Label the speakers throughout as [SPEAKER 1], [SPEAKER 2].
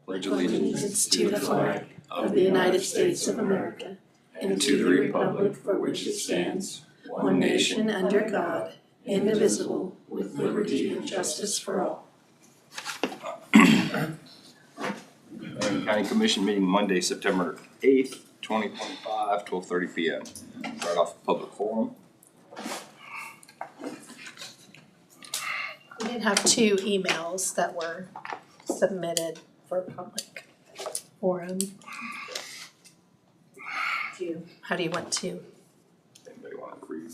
[SPEAKER 1] Pledge allegiance to the flag of the United States of America and to the republic for which it stands, one nation under God, indivisible, with liberty and justice for all. County Commission meeting Monday, September 8th, 2025, 12:30 p.m. Right off the public forum.
[SPEAKER 2] We did have 2 emails that were submitted for public forum. How do you want to?
[SPEAKER 1] Anybody want to read?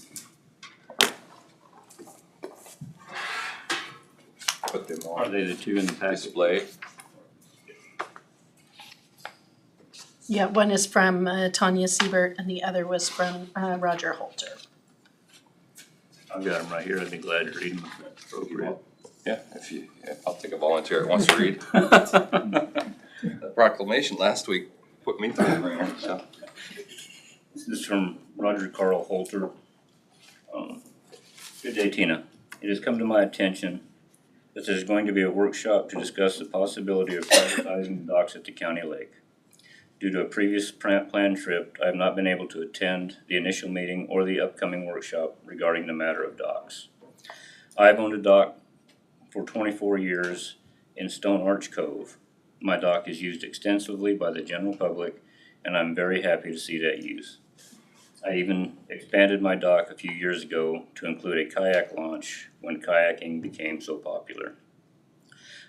[SPEAKER 1] Put them
[SPEAKER 3] Are
[SPEAKER 1] on
[SPEAKER 3] they the 2 in the package?
[SPEAKER 1] display.
[SPEAKER 2] Yeah, one is from Tanya Siebert and the other was from Roger Holter.
[SPEAKER 3] I've got them right here. I'd be glad to read them if that's appropriate.
[SPEAKER 1] Yeah, I'll take a volunteer that wants to read. The proclamation last week put me through the ringer, so.
[SPEAKER 3] This is from Roger Carl Holter. Good day, Tina. It has come to my attention that there's going to be a workshop to discuss the possibility of privatizing the docks at the county lake. Due to a previous planned trip, I have not been able to attend the initial meeting or the upcoming workshop regarding the matter of docks. I've owned a dock for 24 years in Stone Arch Cove. My dock is used extensively by the general public, and I'm very happy to see that use. I even expanded my dock a few years ago to include a kayak launch when kayaking became so popular.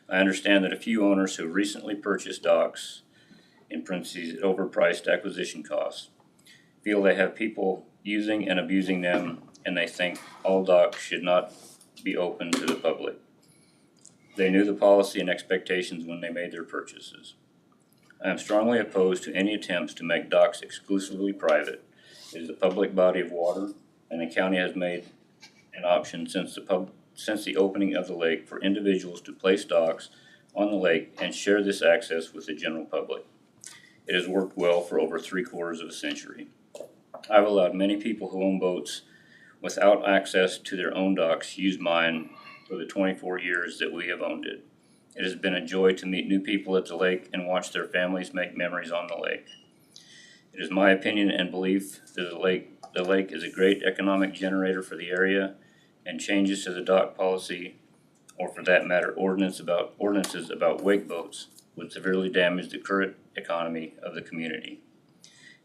[SPEAKER 3] I understand that a few owners who recently purchased docks, in parentheses, at overpriced acquisition costs, feel they have people using and abusing them, and they think all docks should not be open to the public. They knew the policy and expectations when they made their purchases. I am strongly opposed to any attempts to make docks exclusively private. It is a public body of water, and the county has made an option since the opening of the lake for individuals to place docks on the lake and share this access with the general public. It has worked well for over 3/4 of a century. I've allowed many people who own boats without access to their own docks use mine for the 24 years that we have owned it. It has been a joy to meet new people at the lake and watch their families make memories on the lake. It is my opinion and belief that the lake is a great economic generator for the area, and changes to the dock policy, or for that matter ordinances about wake boats, would severely damage the current economy of the community.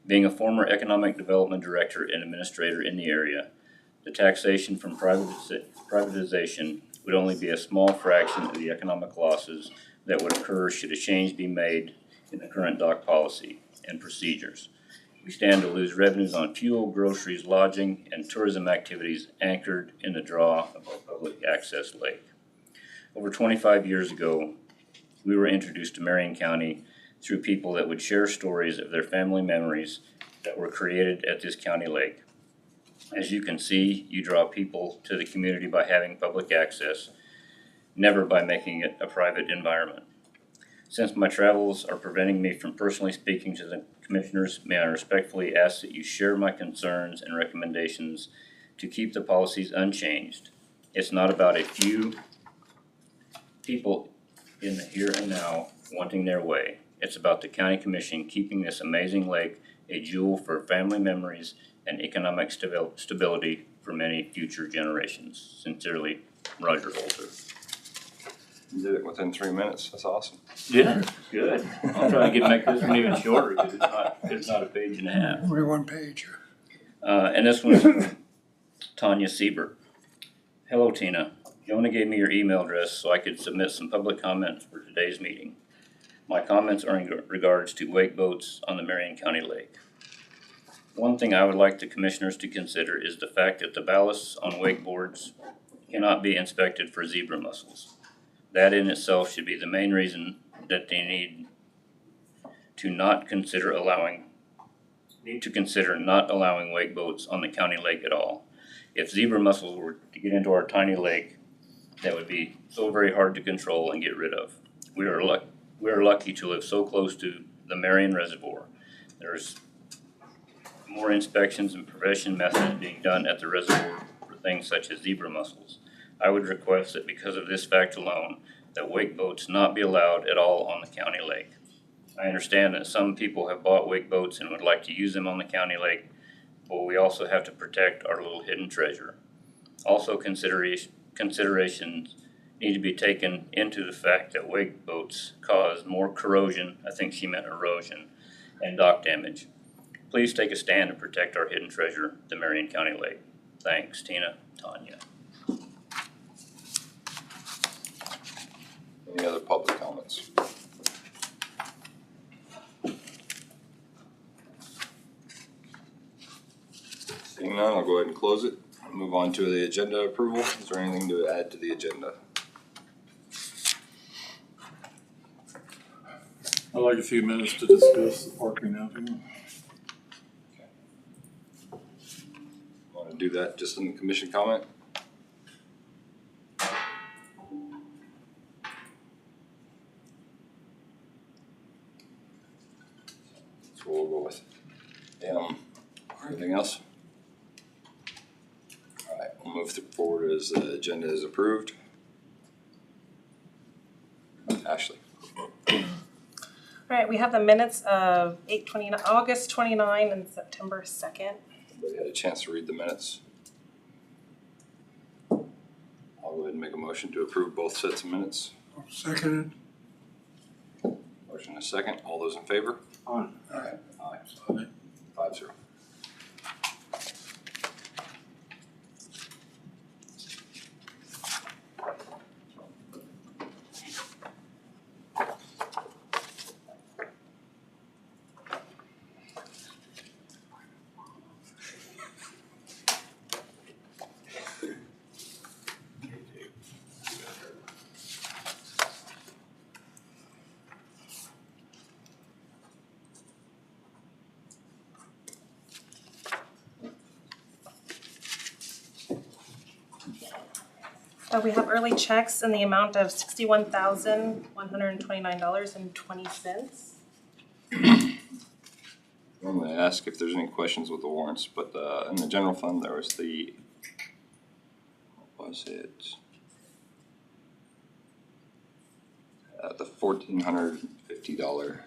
[SPEAKER 3] Being a former economic development director and administrator in the area, the taxation from privatization would only be a small fraction of the economic losses that would occur should a change be made in the current dock policy and procedures. We stand to lose revenues on fuel, groceries, lodging, and tourism activities anchored in the draw of our public access lake. Over 25 years ago, we were introduced to Marion County through people that would share stories of their family memories that were created at this county lake. As you can see, you draw people to the community by having public access, never by making it a private environment. Since my travels are preventing me from personally speaking to the commissioners, may I respectfully ask that you share my concerns and recommendations to keep the policies unchanged. It's not about a few people in the here and now wanting their way. It's about the county commission keeping this amazing lake a jewel for family memories and economic stability for many future generations. Sincerely, Roger Holter.
[SPEAKER 1] You did it within 3 minutes. That's awesome.
[SPEAKER 3] Yeah, good. I'll try to make this one even shorter because it's not a page and a half.
[SPEAKER 4] Only 1 page.
[SPEAKER 3] And this one is from Tanya Siebert. Hello, Tina. Jonah gave me your email address so I could submit some public comments for today's meeting. My comments are in regards to wake boats on the Marion County Lake. One thing I would like the commissioners to consider is the fact that the ballasts on wakeboards cannot be inspected for zebra mussels. That in itself should be the main reason that they need to consider not allowing wake boats on the county lake at all. If zebra mussels were to get into our tiny lake, that would be so very hard to control and get rid of. We are lucky to live so close to the Marion Reservoir. There's more inspections and prevention methods being done at the reservoir things such as zebra mussels. I would request that because of this fact alone, that wake boats not be allowed at all on the county lake. I understand that some people have bought wake boats and would like to use them on the county lake, but we also have to protect our little hidden treasure. Also, considerations need to be taken into the fact that wake boats cause more corrosion, I think she meant erosion, and dock damage. Please take a stand and protect our hidden treasure, the Marion County Lake. Thanks, Tina, Tanya.
[SPEAKER 4] Any other public comments? Seeing none, I'll go ahead and close it. Move on to the agenda approval. Is there anything to add to the agenda?
[SPEAKER 5] I'd like a few minutes to discuss the parking out here.
[SPEAKER 4] Want to do that just in the commission comment? So we'll go with anything else? All right, we'll move forward as the agenda is approved. Ashley.
[SPEAKER 6] All right, we have the minutes of August 29 and September 2nd.
[SPEAKER 4] Everybody had a chance to read the minutes? I'll go ahead and make a motion to approve both sets of minutes.
[SPEAKER 5] Seconded.
[SPEAKER 4] Motion and a second. All those in favor?
[SPEAKER 5] Aye.
[SPEAKER 4] Aye.
[SPEAKER 5] Aye.
[SPEAKER 4] 5-0.
[SPEAKER 6] We have early checks in the amount of $61,129.20.
[SPEAKER 4] I'm gonna ask if there's any questions with the warrants, but in the general fund, there was what was it? The $1,450,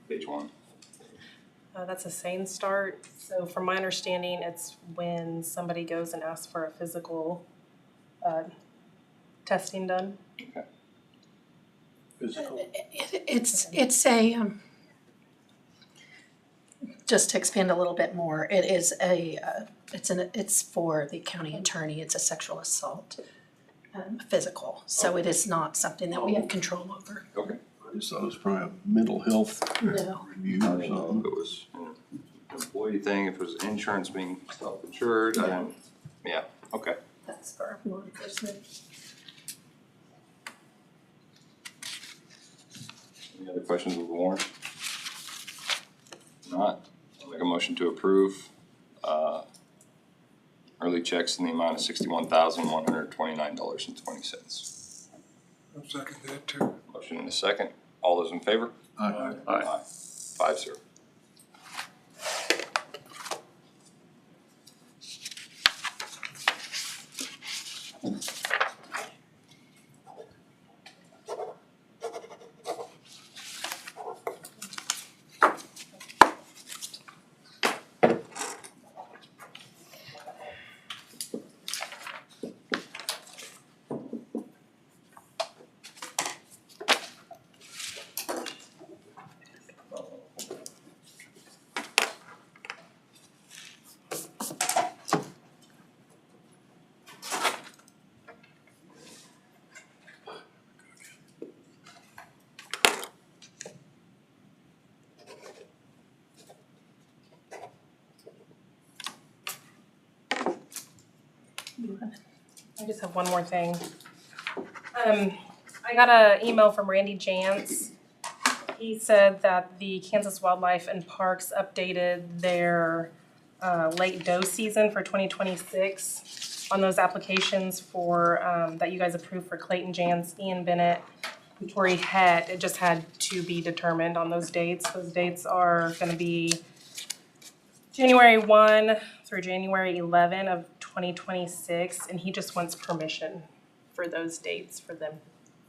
[SPEAKER 4] page 1.
[SPEAKER 6] That's a sane start. So from my understanding, it's when somebody goes and asks for a physical testing done.
[SPEAKER 4] Okay.
[SPEAKER 5] Physical.
[SPEAKER 2] It's a, just to expand a little bit more, it is it's for the county attorney, it's a sexual assault, physical, so it is not something that we have control over.
[SPEAKER 4] Okay.
[SPEAKER 5] I just thought it was probably a mental health
[SPEAKER 2] No.
[SPEAKER 5] review
[SPEAKER 4] I
[SPEAKER 5] or
[SPEAKER 4] don't know
[SPEAKER 5] something.
[SPEAKER 4] if it was an employee thing, if it was insurance being self-insured, I don't, yeah, okay.
[SPEAKER 2] That's for law enforcement.
[SPEAKER 4] Any other questions with the warrant? If not, I'll make a motion to approve, early checks in the amount of $61,129.20.
[SPEAKER 7] I'll second that too.
[SPEAKER 4] Motion in a second. All those in favor?
[SPEAKER 5] Aye.
[SPEAKER 4] Aye. 5-0.
[SPEAKER 6] I just have one more thing. I got an email from Randy Jantz. He said that the Kansas Wildlife and Parks updated their late doe season for 2026 on those applications for that you guys approved for Clayton Jantz, Ian Bennett, and Tori Het. It just had to be determined on those dates. Those dates are going to be January 1 through January 11 of 2026, and he just wants permission for those dates for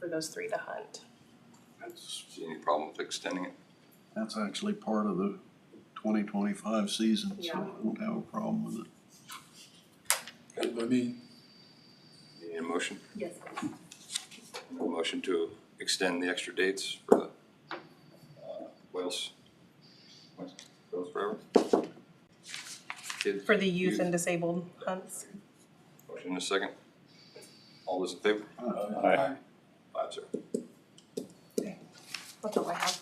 [SPEAKER 6] those three to hunt.
[SPEAKER 4] See any problem with extending it?
[SPEAKER 5] That's actually part of the 2025 season, so
[SPEAKER 6] Yeah.
[SPEAKER 5] I won't have a problem with it.
[SPEAKER 7] Good by me.
[SPEAKER 4] Need a motion?
[SPEAKER 6] Yes.
[SPEAKER 4] A motion to extend the extra dates for the Wales Forever? Kids?
[SPEAKER 6] For the youth and disabled hunts.
[SPEAKER 4] Motion in a second. All those in favor?
[SPEAKER 3] Aye.
[SPEAKER 4] 5-0.
[SPEAKER 6] That's all I have.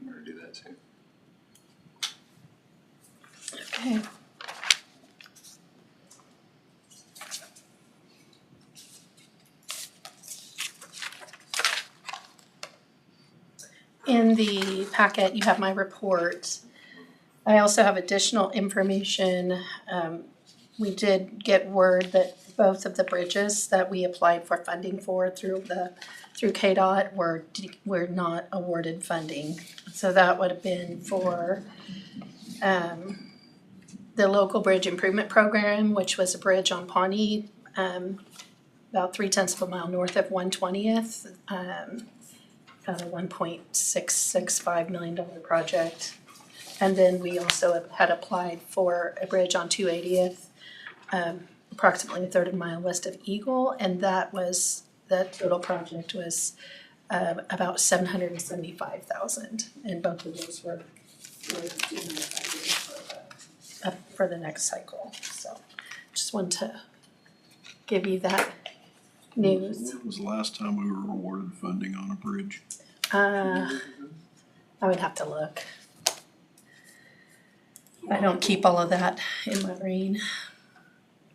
[SPEAKER 4] I'm gonna do that too.
[SPEAKER 2] Okay. In the packet, you have my report. I also have additional information. We did get word that both of the bridges that we applied for funding for through KDOT were not awarded funding. So that would have been for the local bridge improvement program, which was a bridge on Pawnee, about 0.3 of a mile north of 120th. A $1.665 million project. And then we also had applied for a bridge on 280th, approximately a third of a mile west of Eagle, and that total project was about $775,000, and both of those were for the next cycle. So just wanted to give you that news.
[SPEAKER 5] When was the last time we were awarded funding on a bridge?
[SPEAKER 2] I would have to look. I don't keep all of that in my brain.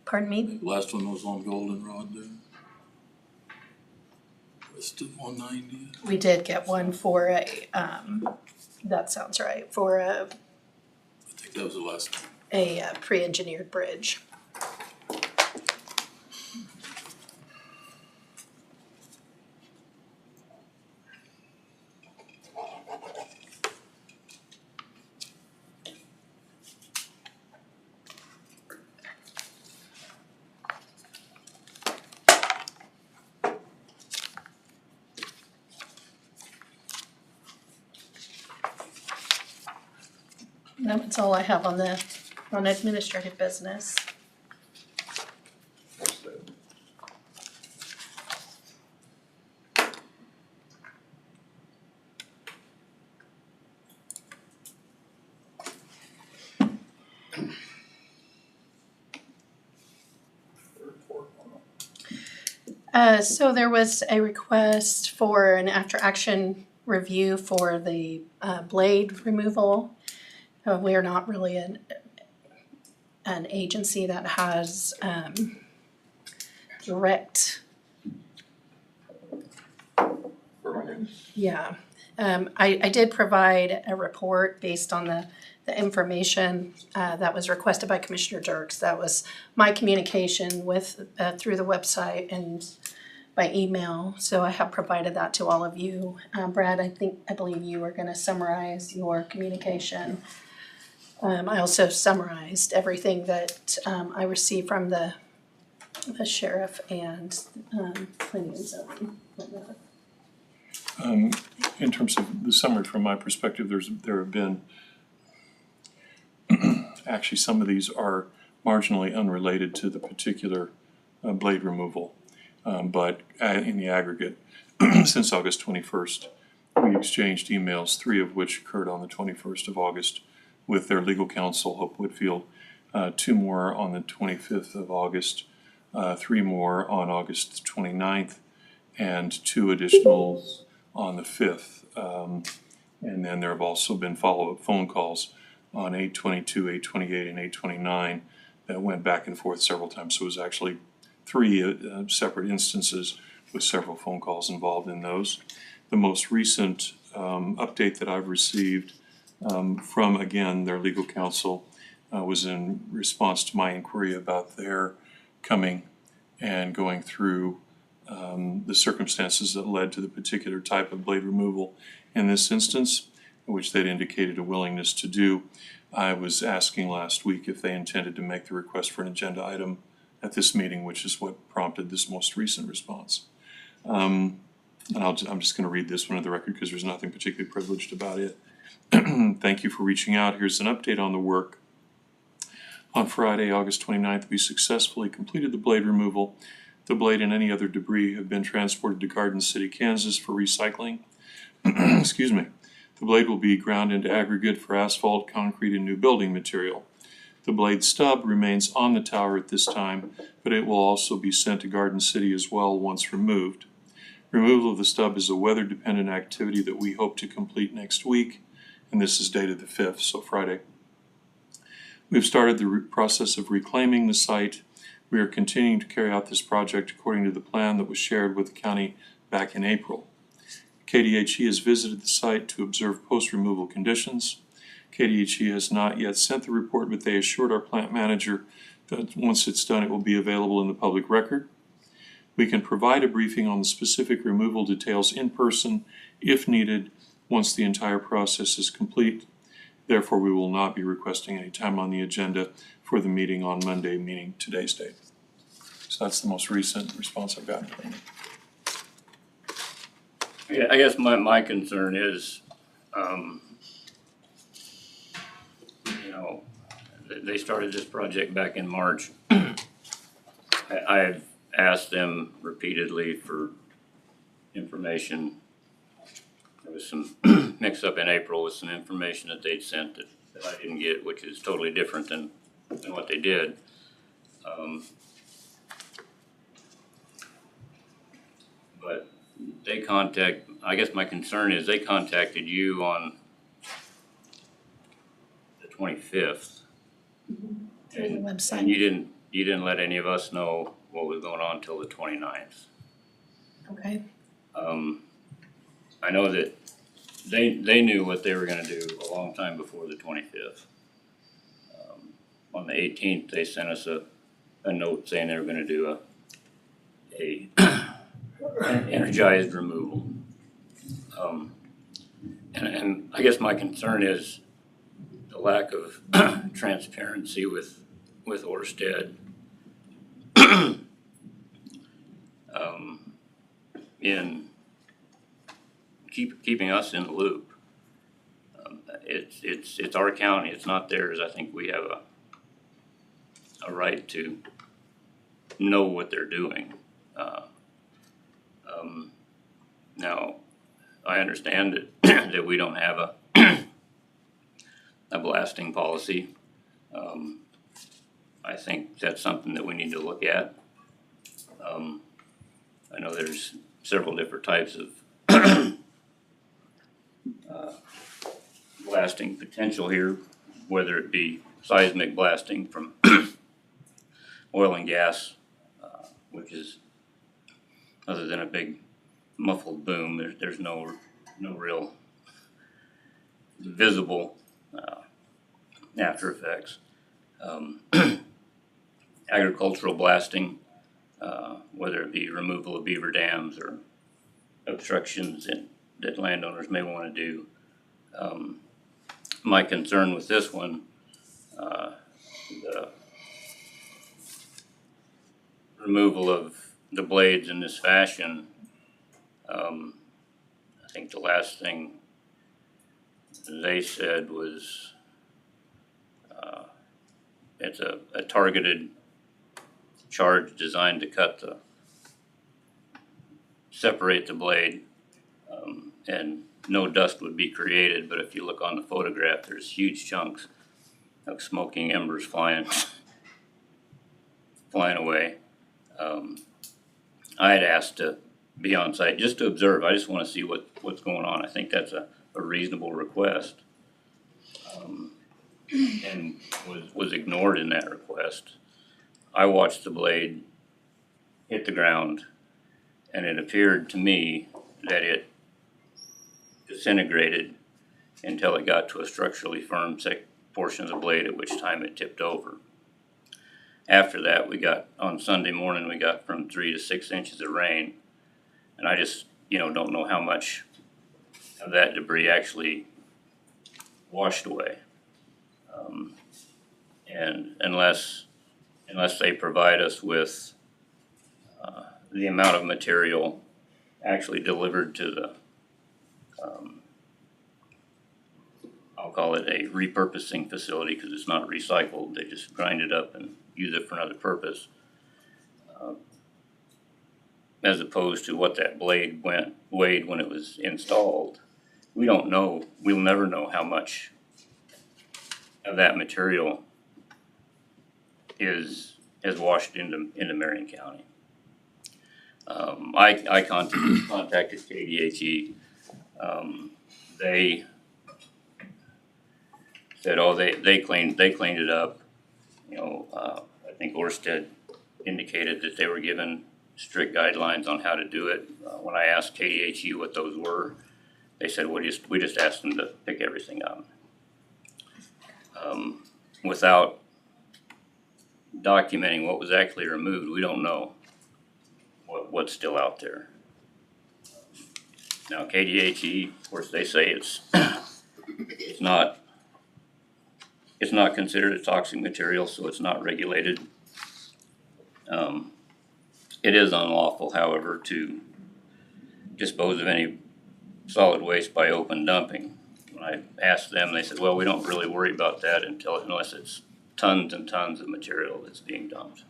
[SPEAKER 2] Pardon me?
[SPEAKER 5] The last one was on Goldenrod there. West of 190.
[SPEAKER 2] We did get one for that sounds right, for
[SPEAKER 5] I think that was the last time.
[SPEAKER 2] a pre-engineered bridge. That's all I have on administrative business. So there was a request for an after-action review for the blade removal. We are not really an agency that has direct, yeah. I did provide a report based on the information that was requested by Commissioner Dirks. That was my communication with through the website and by email. So I have provided that to all of you. Brad, I believe you were going to summarize your communication. I also summarized everything that I received from the sheriff and planning and zoning.
[SPEAKER 8] In terms of the summary, from my perspective, there have been actually some of these are marginally unrelated to the particular blade removal, but in the aggregate, since August 21st, we exchanged emails, 3 of which occurred on the 21st of August with their legal counsel, Hope Whitfield, 2 more on the 25th of August, 3 more on August 29th, and 2 additionals on the 5th. And then there have also been follow-up phone calls on 8/22, 8/28, and 8/29 that went back and forth several times. So it was actually 3 separate instances with several phone calls involved in those. The most recent update that I've received from, again, their legal counsel was in response to my inquiry about their coming and going through the circumstances that led to the particular type of blade removal in this instance, which they'd indicated a willingness to do. I was asking last week if they intended to make the request for an agenda item at this meeting, which is what prompted this most recent response. And I'm just going to read this one to the record because there's nothing particularly privileged about it. Thank you for reaching out. Here's an update on the work. On Friday, August 29th, we successfully completed the blade removal. The blade and any other debris have been transported to Garden City, Kansas for recycling. Excuse me. The blade will be ground into aggregate for asphalt, concrete, and new building material. The blade stub remains on the tower at this time, but it will also be sent to Garden City as well once removed. Removal of the stub is a weather-dependent activity that we hope to complete next week, and this is dated the 5th, so Friday. We've started the process of reclaiming the site. We are continuing to carry out this project according to the plan that was shared with the county back in April. KDHE has visited the site to observe post-removal conditions. KDHE has not yet sent the report, but they assured our plant manager that once it's done, it will be available in the public record. We can provide a briefing on the specific removal details in person if needed once the entire process is complete. Therefore, we will not be requesting any time on the agenda for the meeting on Monday, meaning today's date. So that's the most recent response I've gotten from them.
[SPEAKER 3] Yeah, I guess my concern is, you know, they started this project back in March. I've asked them repeatedly for information. There was some mix up in April with some information that they'd sent that I didn't get, which is totally different than what they did. But I guess my concern is they contacted you on the 25th.
[SPEAKER 2] Through the
[SPEAKER 3] And
[SPEAKER 2] website.
[SPEAKER 3] you didn't let any of us know what was going on till the 29th.
[SPEAKER 2] Okay.
[SPEAKER 3] I know that they knew what they were gonna do a long time before the 25th. On the 18th, they sent us a note saying they were gonna do an energized removal. And I guess my concern is the lack of transparency with Orsted. In keeping us in the loop. It's our county, it's not theirs. I think we have a right to know what they're doing. Now, I understand that, that we don't have a blasting policy. I think that's something that we need to look at. I know there's several different types of blasting potential here, whether it be seismic blasting from oil and gas, which is, other than a big muffled boom, there's no real visible after effects. Agricultural blasting, whether it be removal of beaver dams or obstructions that landowners may want to do. My concern with this one, the removal of the blades in this fashion, I think the last thing they said was it's a targeted charge designed to separate the blade, and no dust would be created. But if you look on the photograph, there's huge chunks of smoking embers flying away. I had asked to be on site just to observe. I just want to see what's going on. I think that's a reasonable request, and was ignored in that request. I watched the blade hit the ground, and it appeared to me that it disintegrated until it got to a structurally firm portion of the blade, at which time it tipped over. After that, on Sunday morning, we got from 3 to 6 inches of rain. And I just, don't know how much of that debris actually washed away. And unless they provide us with the amount of material actually delivered to the, I'll call it a repurposing facility, because it's not recycled. They just grind it up and use it for another purpose. As opposed to what that blade weighed when it was installed. We don't know, we'll never know how much of that material has washed into Marion County. I contacted KDHE. They said, they cleaned it up. I think Orsted indicated that they were given strict guidelines on how to do it. When I asked KDHE what those were, they said, we just asked them to pick everything up. Without documenting what was actually removed, we don't know what's still out there. Now KDHE, of course, they say it's not considered a toxic material, so it's not regulated. It is unlawful, however, to dispose of any solid waste by open dumping. When I asked them, they said, well, we don't really worry about that unless it's tons and tons of material that's being dumped.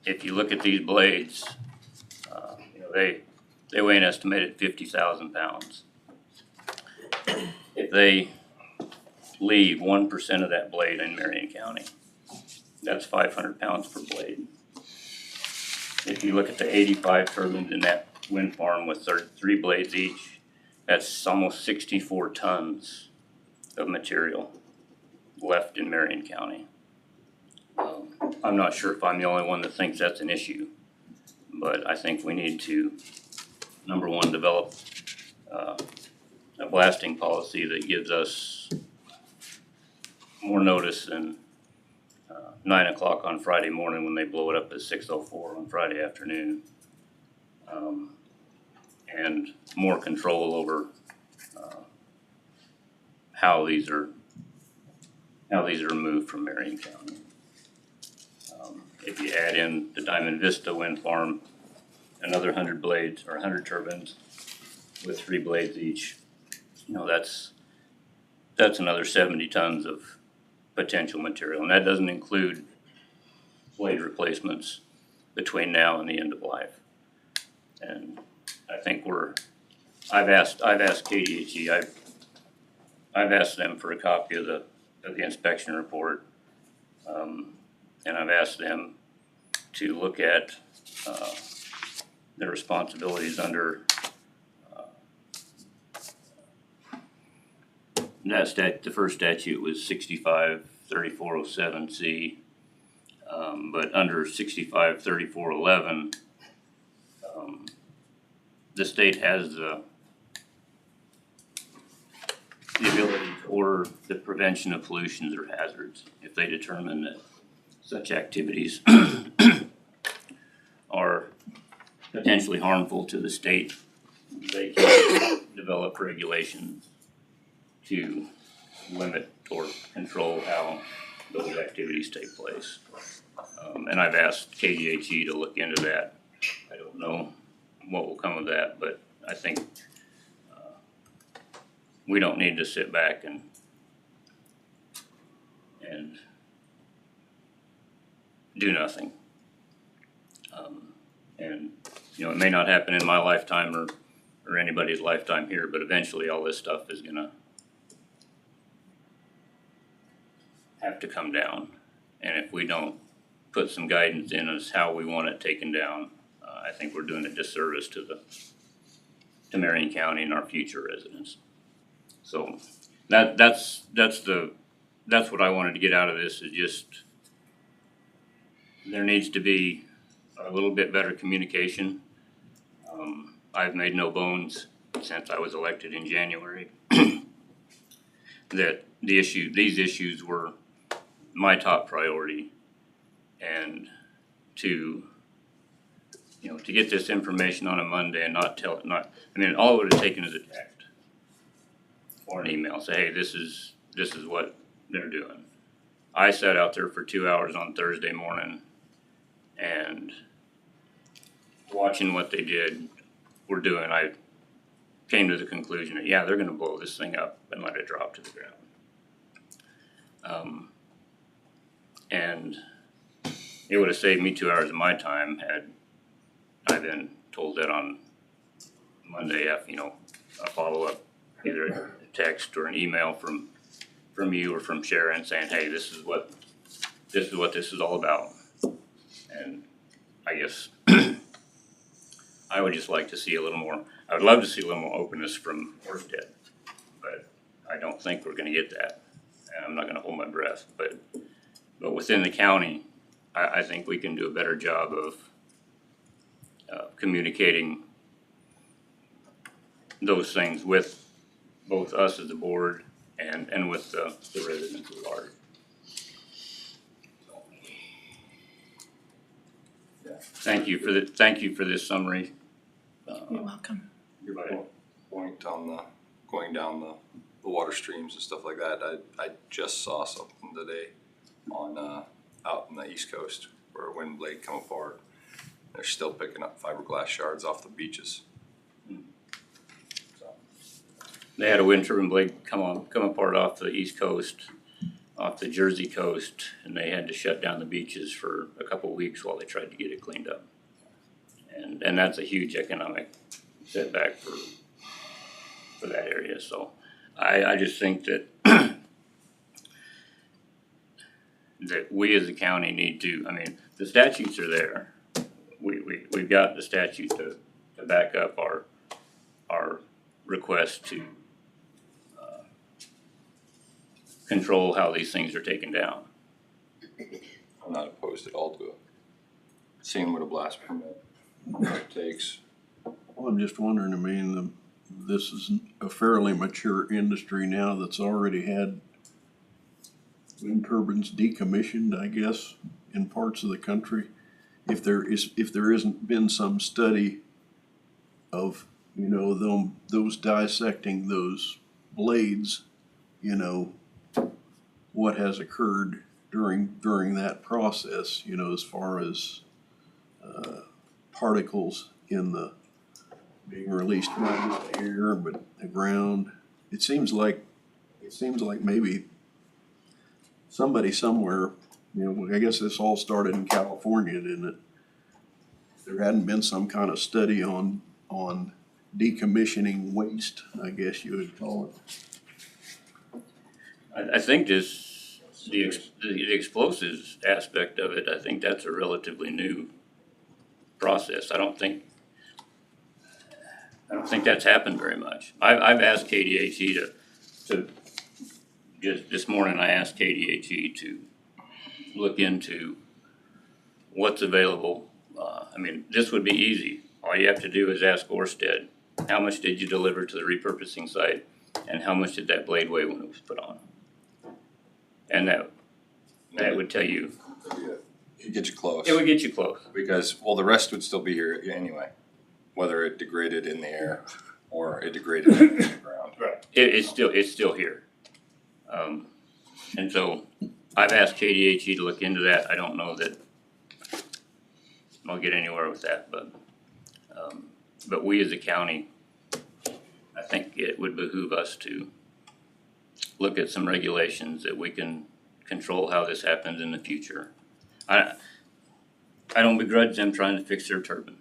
[SPEAKER 3] If you look at these blades, they weigh an estimated 50,000 pounds. If they leave 1% of that blade in Marion County, that's 500 pounds per blade. If you look at the 85 turbines in that wind farm with 3 blades each, that's almost 64 tons of material left in Marion County. I'm not sure if I'm the only one that thinks that's an issue, but I think we need to, number one, develop a blasting policy that gives us more notice than 9 o'clock on Friday morning when they blow it up at 6:04 on Friday afternoon, and more control over how these are removed from Marion County. If you add in the Diamond Vista wind farm, another 100 blades or 100 turbines with 3 blades each, that's another 70 tons of potential material, and that doesn't include blade replacements between now and the end of life. And I think I've asked KDHE, I've asked them for a copy of the inspection report, and I've asked them to look at their responsibilities under the first statute was 65-3407C, but under 65-3411, the state has the ability to order the prevention of pollutions or hazards if they determine that such activities are potentially harmful to the state. They can develop regulations to limit or control how those activities take place. And I've asked KDHE to look into that. I don't know what will come of that, but I think we don't need to sit back and do nothing. And it may not happen in my lifetime or anybody's lifetime here, but eventually all this stuff is gonna have to come down. And if we don't put some guidance in as how we want it taken down, I think we're doing a disservice to Marion County and our future residents. So that's what I wanted to get out of this, is just there needs to be a little bit better communication. I've made no bones since I was elected in January that these issues were my top priority, and to get this information on a Monday and all it would have taken is a text or an email, say, hey, this is what they're doing. I sat out there for 2 hours on Thursday morning and watching what they were doing, I came to the conclusion that, yeah, they're gonna blow this thing up and let it drop to the ground. And it would have saved me 2 hours of my time had I been told that on Monday, a follow-up, either a text or an email from you or from Sharon saying, hey, this is what this is all about. And I guess I would just like to see I would love to see a little more openness from Orsted, but I don't think we're gonna get that. And I'm not gonna hold my breath, but within the county, I think we can do a better job of communicating those things with both us as a board and with the residents at large. Thank you for this summary.
[SPEAKER 2] You're welcome.
[SPEAKER 4] Point on going down the water streams and stuff like that. I just saw something today on out in the East Coast where a wind blade come apart. They're still picking up fiberglass shards off the beaches.
[SPEAKER 3] They had a wind turbine blade come apart off the East Coast, off the Jersey coast, and they had to shut down the beaches for a couple of weeks while they tried to get it cleaned up. And that's a huge economic setback for that area. So I just think that that we as a county need to, the statutes are there. We've got the statute to back up our request to control how these things are taken down.
[SPEAKER 4] I'm not opposed at all to it. Seeing what a blast permit takes.
[SPEAKER 7] Well, I'm just wondering, this is a fairly mature industry now that's already had wind turbines decommissioned, I guess, in parts of the country. If there isn't been some study of, those dissecting those blades, what has occurred during that process, as far as particles being released not just the air but the ground. It seems like maybe somebody somewhere, I guess this all started in California, didn't it? There hadn't been some kind of study on decommissioning waste, I guess you would call it.
[SPEAKER 3] I think the explosives aspect of it, I think that's a relatively new process. I don't think that's happened very much. I've asked KDHE to just this morning. I asked KDHE to look into what's available. This would be easy. All you have to do is ask Orsted, how much did you deliver to the repurposing site, and how much did that blade weigh when it was put on? And that would tell you.
[SPEAKER 4] It'd get you close.
[SPEAKER 3] It would get you close.
[SPEAKER 4] Because, the rest would still be here anyway, whether it degraded in the air or it degraded in the ground.
[SPEAKER 3] Right. It's still here. And so I've asked KDHE to look into that. I don't know that I'll get anywhere with that, but we as a county, I think it would behoove us to look at some regulations that we can control how this happens in the future. I don't begrudge them trying to fix their turbine.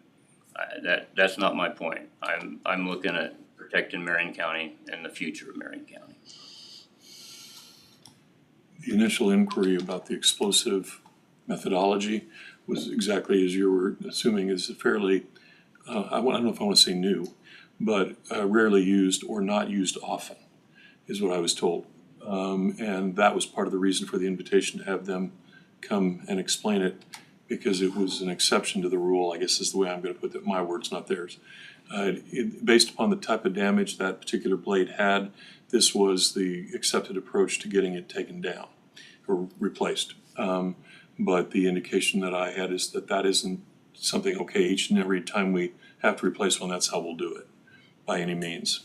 [SPEAKER 3] That's not my point. I'm looking at protecting Marion County and the future of Marion County.
[SPEAKER 8] The initial inquiry about the explosive methodology was exactly as you were assuming, is fairly, I don't know if I want to say new, but rarely used or not used often, is what I was told. And that was part of the reason for the invitation to have them come and explain it. because it was an exception to the rule, I guess is the way I'm gonna put that, my words, not theirs. Based upon the type of damage that particular blade had, this was the accepted approach to getting it taken down or replaced. But the indication that I had is that that isn't something, okay, each and every time we have to replace one, that's how we'll do it, by any means.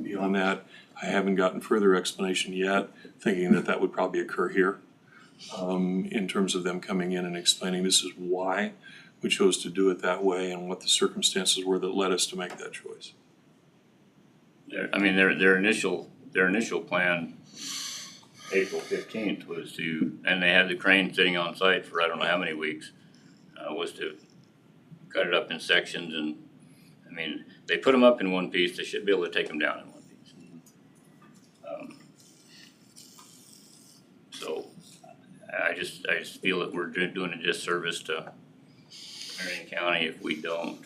[SPEAKER 8] Beyond that, I haven't gotten further explanation yet, thinking that that would probably occur here. In terms of them coming in and explaining this is why we chose to do it that way and what the circumstances were that led us to make that choice.
[SPEAKER 3] Their initial plan, April 15th, was to, and they had the crane sitting on site for I don't know how many weeks, was to cut it up in sections, and I mean, they put them up in one piece, they should be able to take them down in one piece. So I just feel that we're doing a disservice to Marion County if we don't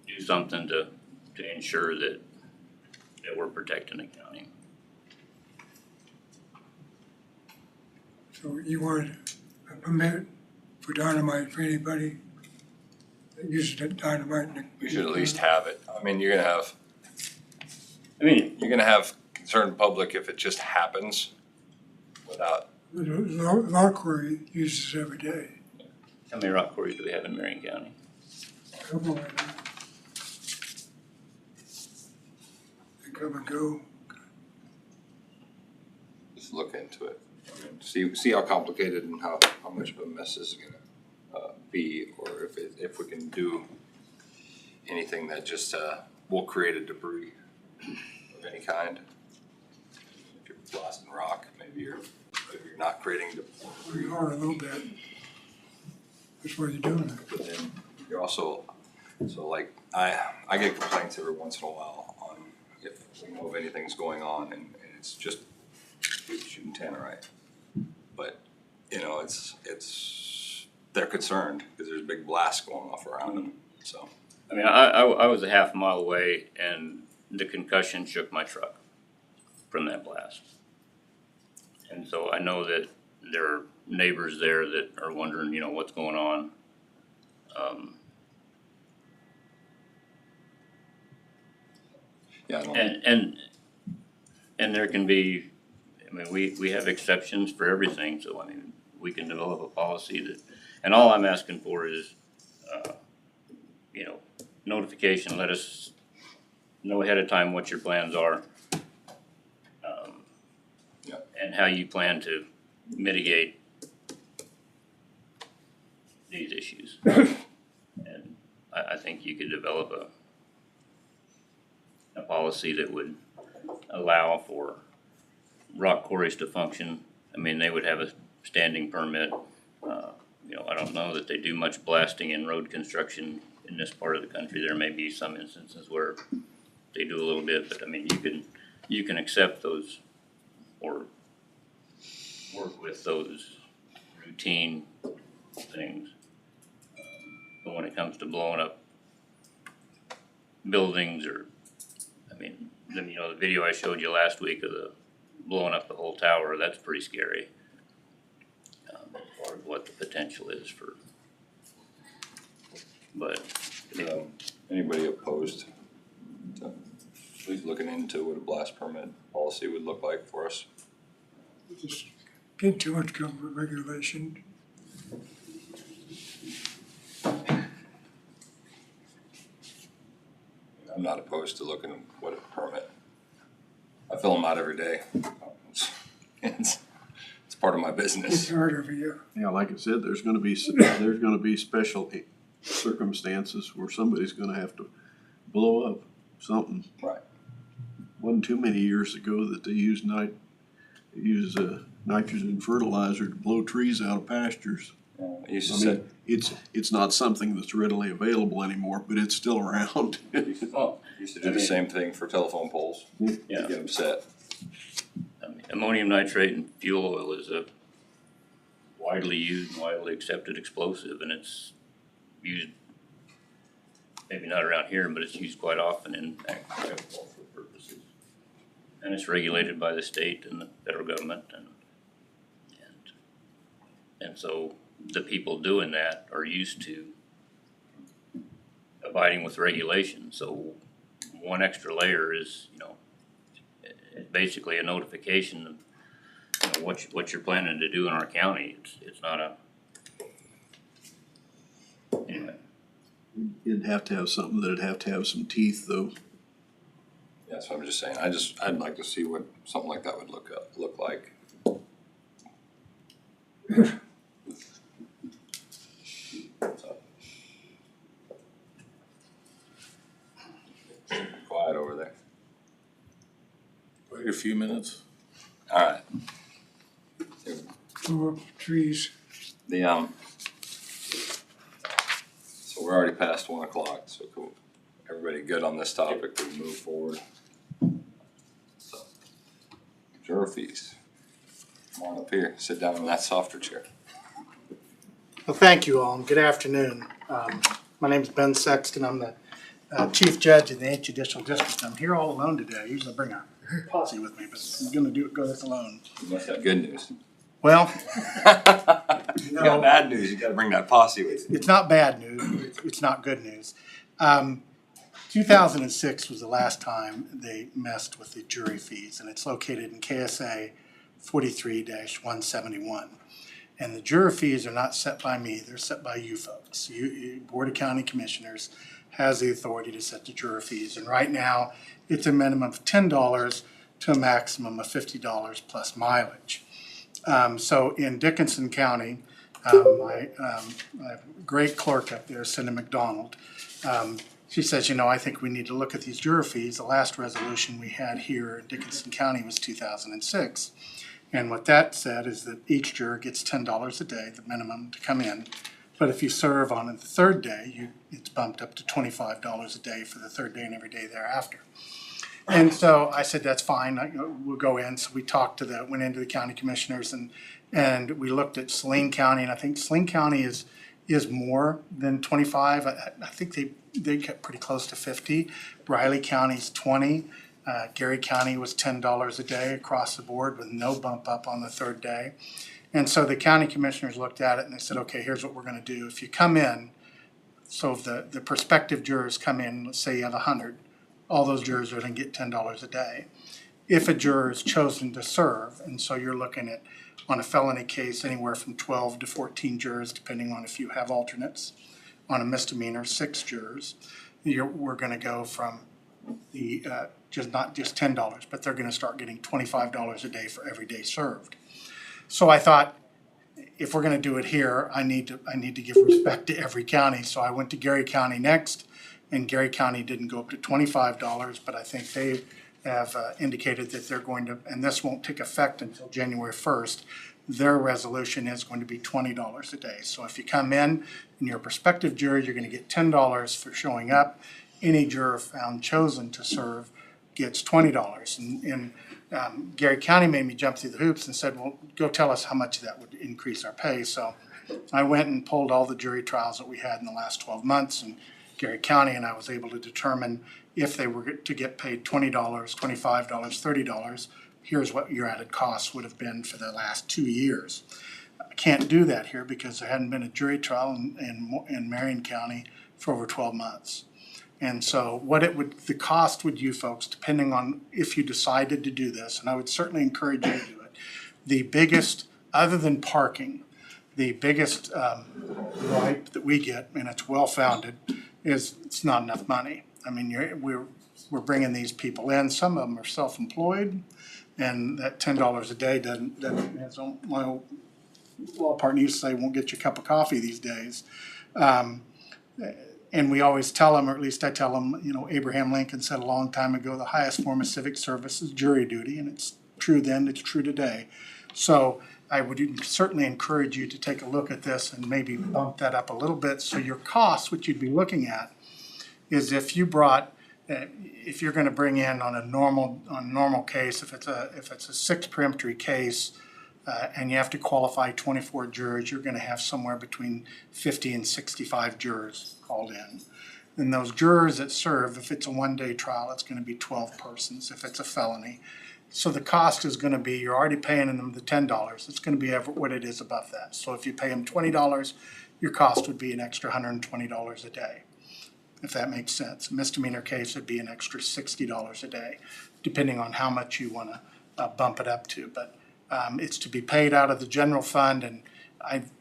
[SPEAKER 3] do something to ensure that we're protecting the county.
[SPEAKER 9] So you want a permit for dynamite for anybody that uses that dynamite?
[SPEAKER 4] We should at least have it. I mean, you're gonna
[SPEAKER 3] I
[SPEAKER 4] have concerned public if it just happens without.
[SPEAKER 9] Law quarry uses it every day.
[SPEAKER 3] How many rock quarries do we have in Marion County?
[SPEAKER 9] Come on. They come and go.
[SPEAKER 4] Just look into it. See how complicated and how much of a mess this is gonna be, or if we can do anything that just will create a debris of any kind. If you're blasting rock, maybe you're not creating debris.
[SPEAKER 9] We are a little bit. That's why you're doing it.
[SPEAKER 4] But then you're also, so like, I get complaints every once in a while on if we know if anything's going on and it's just shooting tannerite. But, you know, they're concerned because there's a big blast going off around them, so.
[SPEAKER 3] I mean, I was a half mile away and the concussion shook my truck from that blast. And so I know that there are neighbors there that are wondering, you know, what's going on.
[SPEAKER 4] Yeah, I don't.
[SPEAKER 3] And there can be, I mean, we have exceptions for everything, so I mean, we can develop a policy that, and all I'm asking for is, you know, notification, let us know ahead of time what your plans are.
[SPEAKER 4] Yeah.
[SPEAKER 3] And how you plan to mitigate these issues. And I think you could develop a policy that would allow for rock quarries to function. I mean, they would have a standing permit. You know, I don't know that they do much blasting in road construction in this part of the country. There may be some instances where they do a little bit, but I mean, you can accept those or work with those routine things. But when it comes to blowing up buildings or, I mean, then, you know, the video I showed you last week of the blowing up the whole tower, that's pretty scary. As far as what the potential is for, but.
[SPEAKER 4] Anybody opposed to at least looking into what a blast permit policy would look like for us?
[SPEAKER 9] Just getting too much government regulation.
[SPEAKER 4] I'm not opposed to looking at what a permit. I fill them out every day. It's part of my
[SPEAKER 9] It's
[SPEAKER 4] business.
[SPEAKER 9] hard every year.
[SPEAKER 7] Yeah, like I said, there's gonna be special circumstances where somebody's gonna have to blow up something.
[SPEAKER 4] Right.
[SPEAKER 7] Wasn't too many years ago that they used nitrogen fertilizer to blow trees out of pastures.
[SPEAKER 4] I used to
[SPEAKER 7] I
[SPEAKER 4] say,
[SPEAKER 7] mean, it's not something that's readily available anymore, but it's still around.
[SPEAKER 4] used to do the same thing for telephone poles.
[SPEAKER 3] Yeah.
[SPEAKER 4] To get them set.
[SPEAKER 3] I mean, ammonium nitrate and fuel oil is a widely used, widely accepted explosive, and it's used, maybe not around here, but it's used quite often in agricultural purposes. And it's regulated by the state and the federal government, and so the people doing that are used to abiding with regulations, so one extra layer is, basically a notification of, what you're planning to do in our county. It's not a, anyway.
[SPEAKER 7] You'd have to have something that'd have to have some teeth, though.
[SPEAKER 4] Yeah, so I'm just saying, I'd like to see what something like that would look like. So. Quiet over there.
[SPEAKER 5] Wait a few minutes.
[SPEAKER 4] Alright.
[SPEAKER 9] Over trees.
[SPEAKER 4] So we're already past 1 o'clock, so cool. Everybody good on this topic, we move forward. So, juror fees. Come on up here, sit down in that softer chair.
[SPEAKER 10] Well, thank you all, and good afternoon. My name is Ben Sexton. I'm the Chief Judge in the 8th Judicial District. I'm here all alone today. I usually bring a posse with me, but I'm going to go this alone.
[SPEAKER 4] You must have good news.
[SPEAKER 10] Well,
[SPEAKER 4] You got bad news, you gotta bring that posse with you.
[SPEAKER 10] it's not bad news. It's not good news. 2006 was the last time they messed with the jury fees, and it's located in KSA 43-171. And the juror fees are not set by me, they're set by you folks. You Board of County Commissioners has the authority to set the juror fees. And right now, it's a minimum of $10 to a maximum of $50 plus mileage. So in Dickinson County, my great clerk up there, Cindy McDonald, she says, I think we need to look at these juror fees. The last resolution we had here in Dickinson County was 2006. And what that said is that each juror gets $10 a day, the minimum to come in. But if you serve on the third day, it's bumped up to $25 a day for the third day and every day thereafter. And so I said, that's fine, we'll go in. So we went into the county commissioners and we looked at Saline County, and I think Saline County is more than 25. I think they get pretty close to 50. Riley County's 20. Gary County was $10 a day across the board with no bump up on the third day. And so the county commissioners looked at it and they said, okay, here's what we're going to do. If you come in, so if the prospective jurors come in, let's say you have 100, all those jurors are going to get $10 a day. If a juror is chosen to serve, and so you're looking at, on a felony case, anywhere from 12 to 14 jurors, depending on if you have alternates. On a misdemeanor, 6 jurors. We're going to go from the not just $10, but they're going to start getting $25 a day for every day served. So I thought, if we're going to do it here, I need to give respect to every county. So I went to Gary County next, and Gary County didn't go up to $25, but I think they have indicated that they're going to, and this won't take effect until January 1st, their resolution is going to be $20 a day. So if you come in and you're a prospective juror, you're going to get $10 for showing up. Any juror found chosen to serve gets $20. And Gary County made me jump through the hoops and said, well, go tell us how much that would increase our pay. So I went and pulled all the jury trials that we had in the last 12 months in Gary County, and I was able to determine if they were to get paid $20, $25, $30, here's what your added costs would have been for the last 2 years. I can't do that here because there hadn't been a jury trial in Marion County for over 12 months. And so the cost would you folks, depending on if you decided to do this, and I would certainly encourage you to do it, the biggest, other than parking, the biggest gripe that we get, and it's well-founded, is it's not enough money. I mean, we're bringing these people in. Some of them are self-employed, and that $10 a day doesn't as my old law partner used to say, won't get you a cup of coffee these days. And we always tell them, or at least I tell them, Abraham Lincoln said a long time ago, the highest form of civic service is jury duty, and it's true then, it's true today. So I would certainly encourage you to take a look at this and maybe bump that up a little bit. So your costs, what you'd be looking at, is if you're going to bring in on a normal case, if it's a 6 peremptory case, and you have to qualify 24 jurors, you're going to have somewhere between 50 and 65 jurors called in. And those jurors that serve, if it's a one-day trial, it's going to be 12 persons. If it's a felony, So the cost is gonna be, you're already paying them the $10, it's gonna be what it is above that. So if you pay them $20, your cost would be an extra $120 a day, if that makes sense. Misdemeanor case would be an extra $60 a day, depending on how much you wanna bump it up to. But it's to be paid out of the general fund, and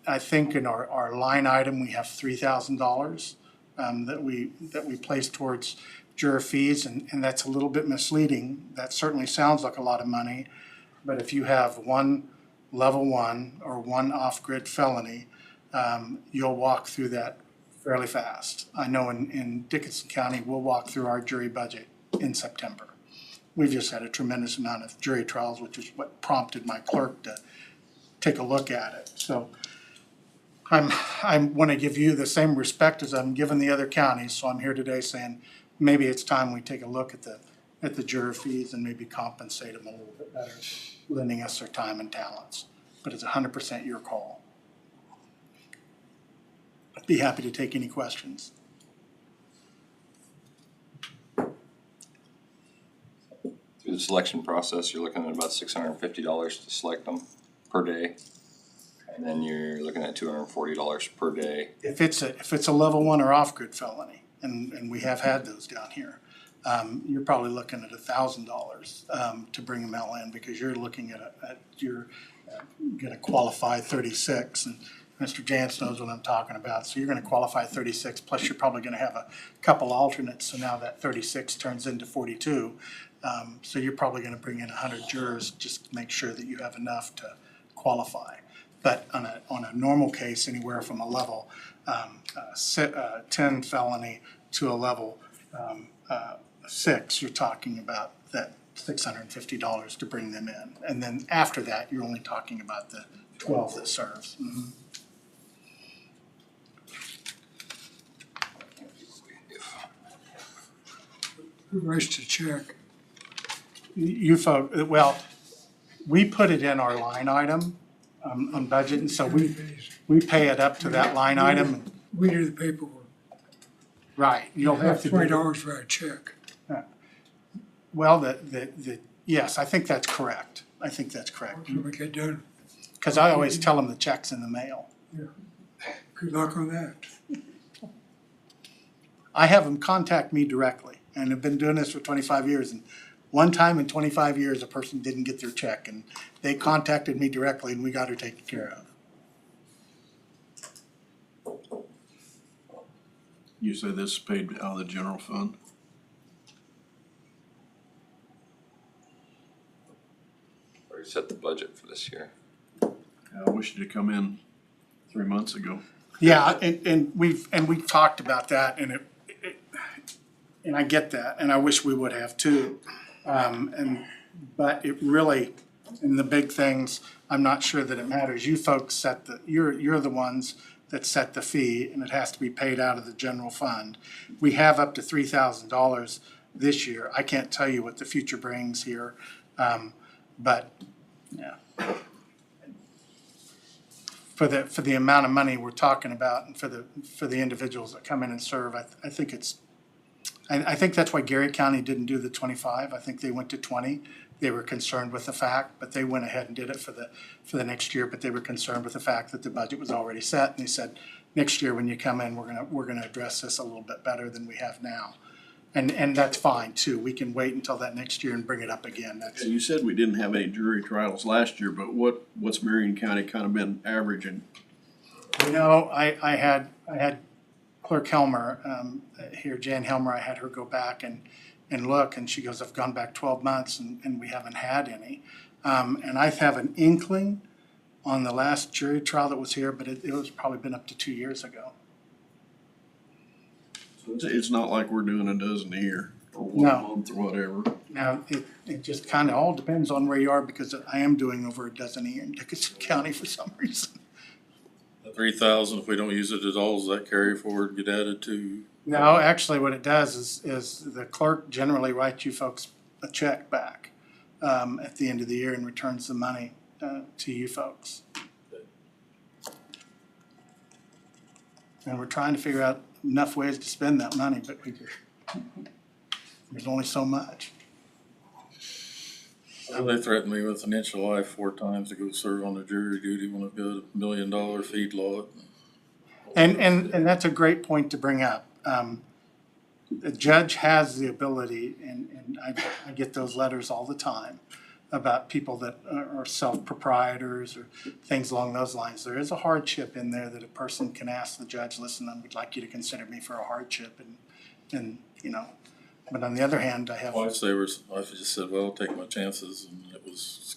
[SPEAKER 10] I think in our line item, we have $3,000 that we place towards juror fees, and that's a little bit misleading. That certainly sounds like a lot of money, but if you have one level 1 or one off-grid felony, you'll walk through that fairly fast. I know in Dickinson County, we'll walk through our jury budget in September. We've just had a tremendous amount of jury trials, which is what prompted my clerk to take a look at it. So I want to give you the same respect as I'm giving the other counties, so I'm here today saying maybe it's time we take a look at the juror fees and maybe compensate them a little bit better, lending us their time and talents. But it's 100% your call. I'd be happy to take any questions.
[SPEAKER 4] Through the selection process, you're looking at about $650 to select them per day. And then you're looking at $240 per day.
[SPEAKER 10] If it's a level 1 or off-grid felony, and we have had those down here, you're probably looking at $1,000 to bring them all in, because you're looking at you're going to qualify 36, and Mr. Jantz knows what I'm talking about. So you're going to qualify 36, plus you're probably going to have a couple alternates, so now that 36 turns into 42. So you're probably going to bring in 100 jurors just to make sure that you have enough to qualify. But on a normal case, anywhere from a level 10 felony to a level 6, you're talking about that $650 to bring them in. And then after that, you're only talking about the 12 that serves. Mm-hmm.
[SPEAKER 9] Who writes the check?
[SPEAKER 10] You folks, well, we put it in our line item on budget, and so we pay it up to that line item.
[SPEAKER 9] We do the paperwork.
[SPEAKER 10] Right, you'll have to do
[SPEAKER 9] $20 for a check.
[SPEAKER 10] Well, yes, I think that's correct.
[SPEAKER 9] So we get done.
[SPEAKER 10] Because I always tell them the check's in the mail.
[SPEAKER 9] Good luck on that.
[SPEAKER 10] I have them contact me directly, and have been doing this for 25 years. And one time in 25 years, a person didn't get their check, and they contacted me directly, and we got her taken care of.
[SPEAKER 7] You say this is paid out of the general fund?
[SPEAKER 4] Already set the budget for this year.
[SPEAKER 7] I wish you'd come in 3 months ago.
[SPEAKER 10] Yeah, and we've talked about that, and and I get that, and I wish we would have too. But it really, in the big things, I'm not sure that it matters. You folks you're the ones that set the fee, and it has to be paid out of the general fund. We have up to $3,000 this year. I can't tell you what the future brings here, but yeah. For the amount of money we're talking about, and for the individuals that come in and serve, I think I think that's why Gary County didn't do the 25. I think they went to 20. They were concerned with the fact, but they went ahead and did it for the next year. But they were concerned with the fact that the budget was already set, and they said next year when you come in, we're gonna address this a little bit better than we have now, and that's fine too. We can wait until that next year and bring it up again. That's
[SPEAKER 7] You said we didn't have any jury trials last year, but what's Marion County kind of been averaging?
[SPEAKER 10] You know, I had Clerk Helmer here, Jan Helmer. I had her go back and look, and she goes, I've gone back 12 months and we haven't had any. And I have an inkling on the last jury trial that was here, but it was probably been up to 2 years ago.
[SPEAKER 7] So it's not like we're doing a dozen a year or one month or whatever.
[SPEAKER 10] Now, it just kind of all depends on where you are, because I am doing over a dozen a year in Dickinson County for some reason.
[SPEAKER 5] The 3,000, if we don't use it at all, does that carry forward, get added to?
[SPEAKER 10] No, actually what it does is the clerk generally writes you folks a check back at the end of the year and returns the money to you folks. And we're trying to figure out enough ways to spend that money, but there's only so much.
[SPEAKER 5] They threatened me with an inch of life 4 times to go serve on the jury duty when I've got $1 million feedlot.
[SPEAKER 10] And that's a great point to bring up. The judge has the ability, and I get those letters all the time about people that are self-proprietors or things along those lines. There is a hardship in there that a person can ask the judge, listen, I would like you to consider me for a hardship, and you know. But on the other hand, I have.
[SPEAKER 5] Wife just said, well, I'll take my chances, and it was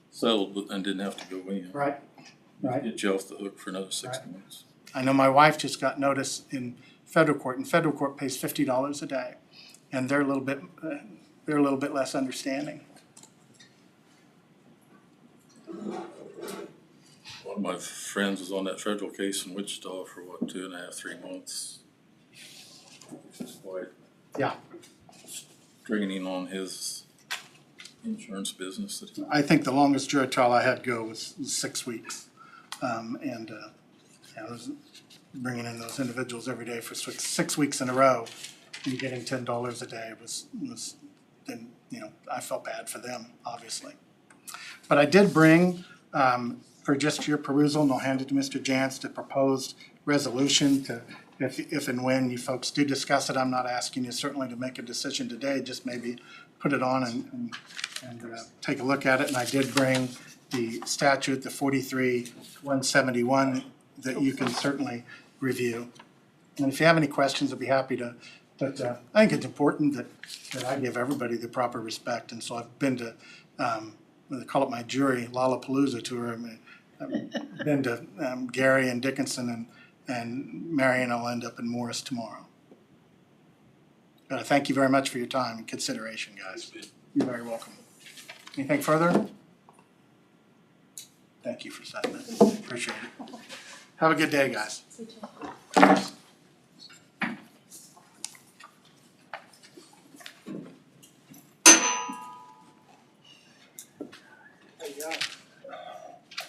[SPEAKER 5] settled, but then didn't have to go in.
[SPEAKER 10] Right.
[SPEAKER 5] Get you off the hook for another 6 months.
[SPEAKER 10] I know my wife just got notice in federal court, and federal court pays $50 a day, and they're a little bit less understanding.
[SPEAKER 5] One of my friends was on that federal case in Wichita for 2.5, 3 months. Which is quite draining on his insurance business.
[SPEAKER 10] I think the longest jury trial I had go was 6 weeks. I was bringing in those individuals every day for 6 weeks in a row and getting $10 a day was then, you know, I felt bad for them, obviously. But I did bring, for just your perusal, and I'll hand it to Mr. Jantz, the proposed resolution to, if and when you folks do discuss it, I'm not asking you certainly to make a decision today, just maybe put it on and take a look at it. And I did bring the statute, the 43-171, that you can certainly review. And if you have any questions, I'd be happy to, but I think it's important that I give everybody the proper respect. And so I've been to, they call it my jury, Lollapalooza tour. I've been to Gary and Dickinson and Marion. I'll end up in Morris tomorrow. But I thank you very much for your time and consideration, guys. You're very welcome. Anything further? Thank you for saying that. Appreciate it. Have a good day, guys.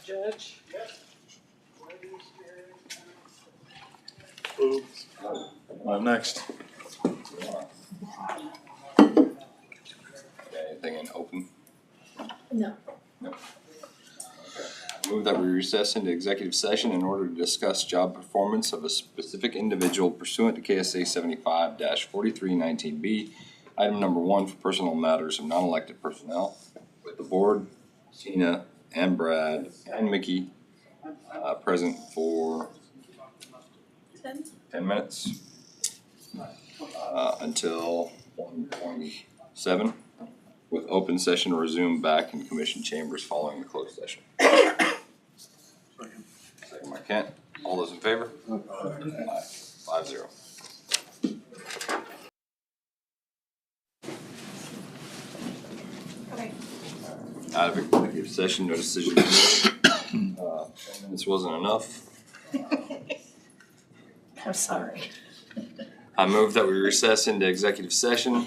[SPEAKER 6] Judge?
[SPEAKER 5] Next.
[SPEAKER 4] Anything in open?
[SPEAKER 1] No.
[SPEAKER 4] No. Move that we recess into executive session in order to discuss job performance of a specific individual pursuant to KSA 75-4319B. Item number 1 for personal matters of non-elected personnel with the board, Tina and Brad and Mickey present for 10 minutes until 1:27, with open session resumed back in commission chambers following the closed session. Second by Kent. All those in favor? Aye. 5-0. Out of executive session, no decision made. 10 minutes wasn't enough.
[SPEAKER 2] I'm sorry.
[SPEAKER 4] I move that we recess into executive session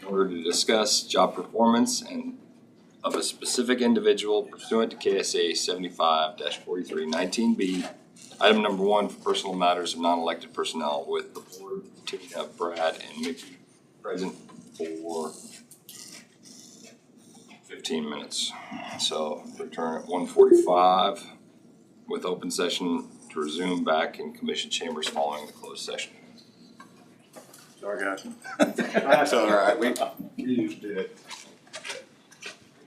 [SPEAKER 4] in order to discuss job performance and of a specific individual pursuant to KSA 75-4319B. Item number 1 for personal matters of non-elected personnel with the board, Tina, Brad, and Mickey present for 15 minutes. So return at 1:45 with open session to resume back in commission chambers following the closed session.
[SPEAKER 5] Sorry, guys.
[SPEAKER 4] That's all right. We used to it.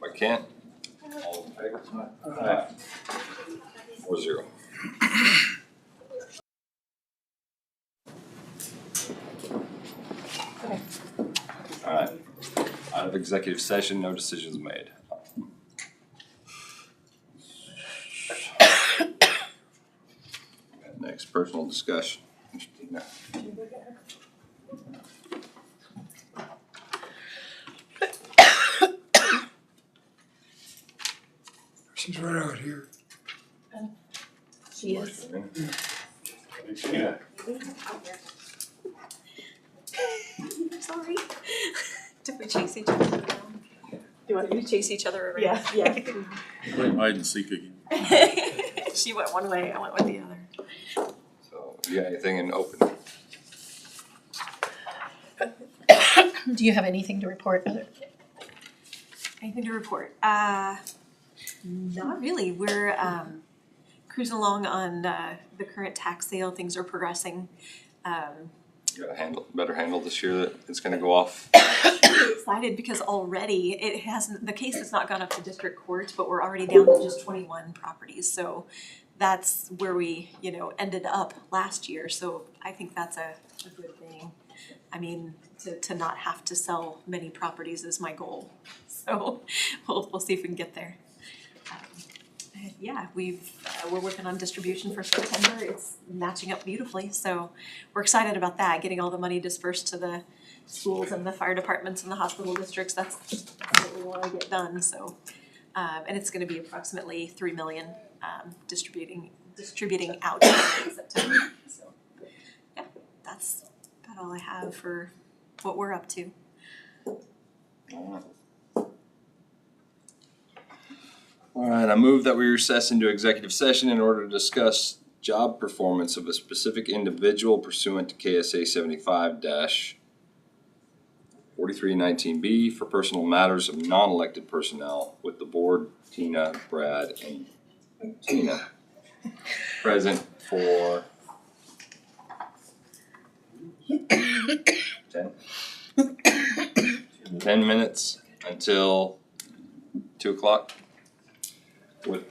[SPEAKER 4] By Kent. All in favor? Aye. 4-0. All right. Out of executive session, no decisions made. Next, personal discussion. Tina.
[SPEAKER 9] She's right out here.
[SPEAKER 1] She is.
[SPEAKER 4] Tina.
[SPEAKER 11] Sorry. Did we chase each other around? Do you want me to chase each other around?
[SPEAKER 6] Yeah.
[SPEAKER 5] Playing hide and seek again.
[SPEAKER 11] She went one way, I went with the other.
[SPEAKER 4] So, you got anything in open?
[SPEAKER 2] Do you have anything to report?
[SPEAKER 11] Anything to report? Not really. We're cruising along on the current tax sale. Things are progressing.
[SPEAKER 4] You got a better handle this year that it's gonna go off.
[SPEAKER 11] Really excited because already the case has not gone up to district court, but we're already down to just 21 properties. So that's where we, ended up last year. So I think that's a good thing. I mean, to not have to sell many properties is my goal. So we'll see if we can get there. Yeah, we're working on distribution for September. It's matching up beautifully, so we're excited about that, getting all the money dispersed to the schools and the fire departments and the hospital districts. That's what we wanna get done, so. And it's gonna be approximately 3 million, distributing out in September, so. Yeah, that's about all I have for what we're up to.
[SPEAKER 4] All right, I move that we recess into executive session in order to discuss job performance of a specific individual pursuant to KSA 75-4319B for personal matters of non-elected personnel with the board, Tina, Brad, and Tina present for 10 minutes until 2 o'clock. With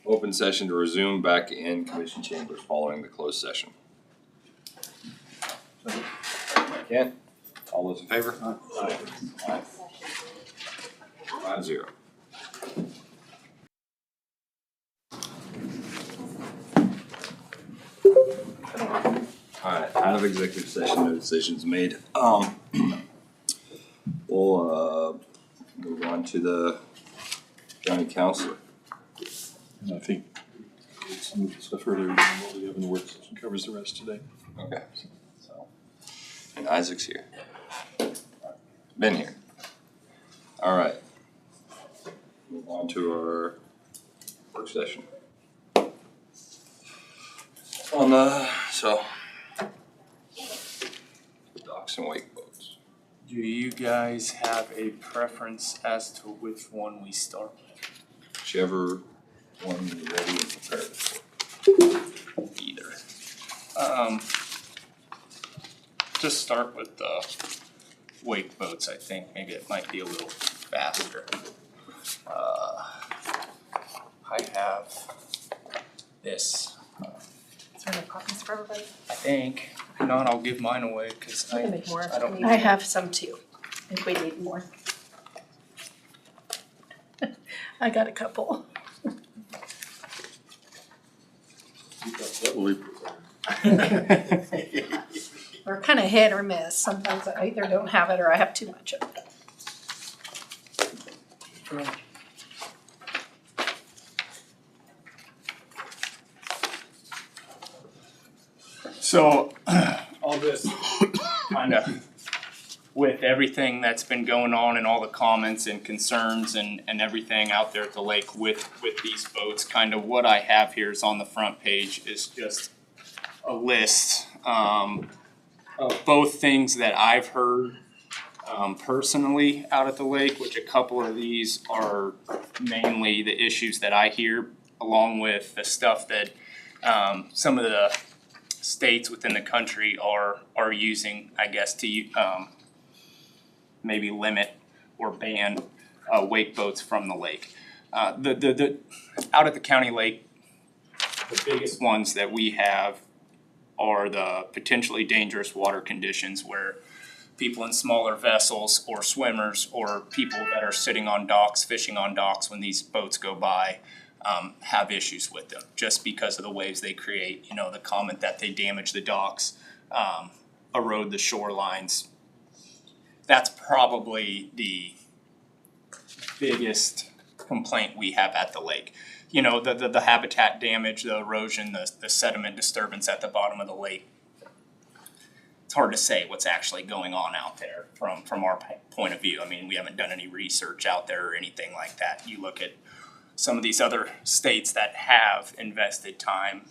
[SPEAKER 4] open session to resume back in commission chambers following the closed session. Kent, all those in favor? Aye. 5-0. Alright, out of executive session, no decisions made. We'll move on to the county councilor.
[SPEAKER 8] And I think some of the stuff earlier, what we have in the work session covers the rest today.
[SPEAKER 4] Okay, so, and Isaac's here. Been here. All right. Move on to our work session. So, docks and wake boats.
[SPEAKER 12] Do you guys have a preference as to which one we start with?
[SPEAKER 4] Whichever one you're ready and prepared. Either.
[SPEAKER 12] Just start with the wake boats, I think. Maybe it might be a little faster. I have this.
[SPEAKER 6] Is there any copies for everybody?
[SPEAKER 12] I think. If not, I'll give mine away because
[SPEAKER 6] We can make more.
[SPEAKER 12] I don't.
[SPEAKER 2] I have some too, if we need more. I got a couple.
[SPEAKER 5] That will be
[SPEAKER 2] We're kind of hit or miss. Sometimes I either don't have it or I have too much of it.
[SPEAKER 12] So I'll just kind of, with everything that's been going on and all the comments and concerns and everything out there at the lake with these boats, kind of what I have here is on the front page is just a list of both things that I've heard personally out at the lake, which a couple of these are mainly the issues that I hear, along with the stuff that some of the states within the country are using, I guess, to maybe limit or ban wake boats from the lake. The out at the county lake, the biggest ones that we have are the potentially dangerous water conditions where people in smaller vessels or swimmers or people that are sitting on docks, fishing on docks when these boats go by, have issues with them just because of the waves they create. You know, the comment that they damage the docks, erode the shorelines. That's probably the biggest complaint we have at the lake. You know, the habitat damage, the erosion, the sediment disturbance at the bottom of the lake. It's hard to say what's actually going on out there from our point of view. I mean, we haven't done any research out there or anything like that. You look at some of these other states that have invested time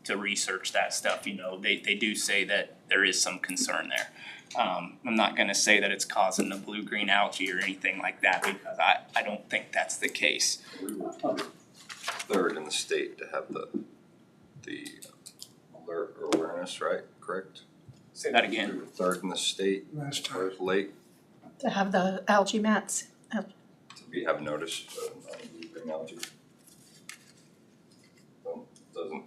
[SPEAKER 12] to research that stuff, you know, they do say that there is some concern there. I'm not gonna say that it's causing the blue-green algae or anything like that, because I don't think that's the case.
[SPEAKER 4] We were third in the state to have the alert or awareness, right? Correct?
[SPEAKER 12] Say that
[SPEAKER 4] We
[SPEAKER 12] again.
[SPEAKER 4] were third in the state,
[SPEAKER 9] last time.
[SPEAKER 4] first lake
[SPEAKER 2] To have the algae mats.
[SPEAKER 4] to have notice of blue-green algae. So, doesn't,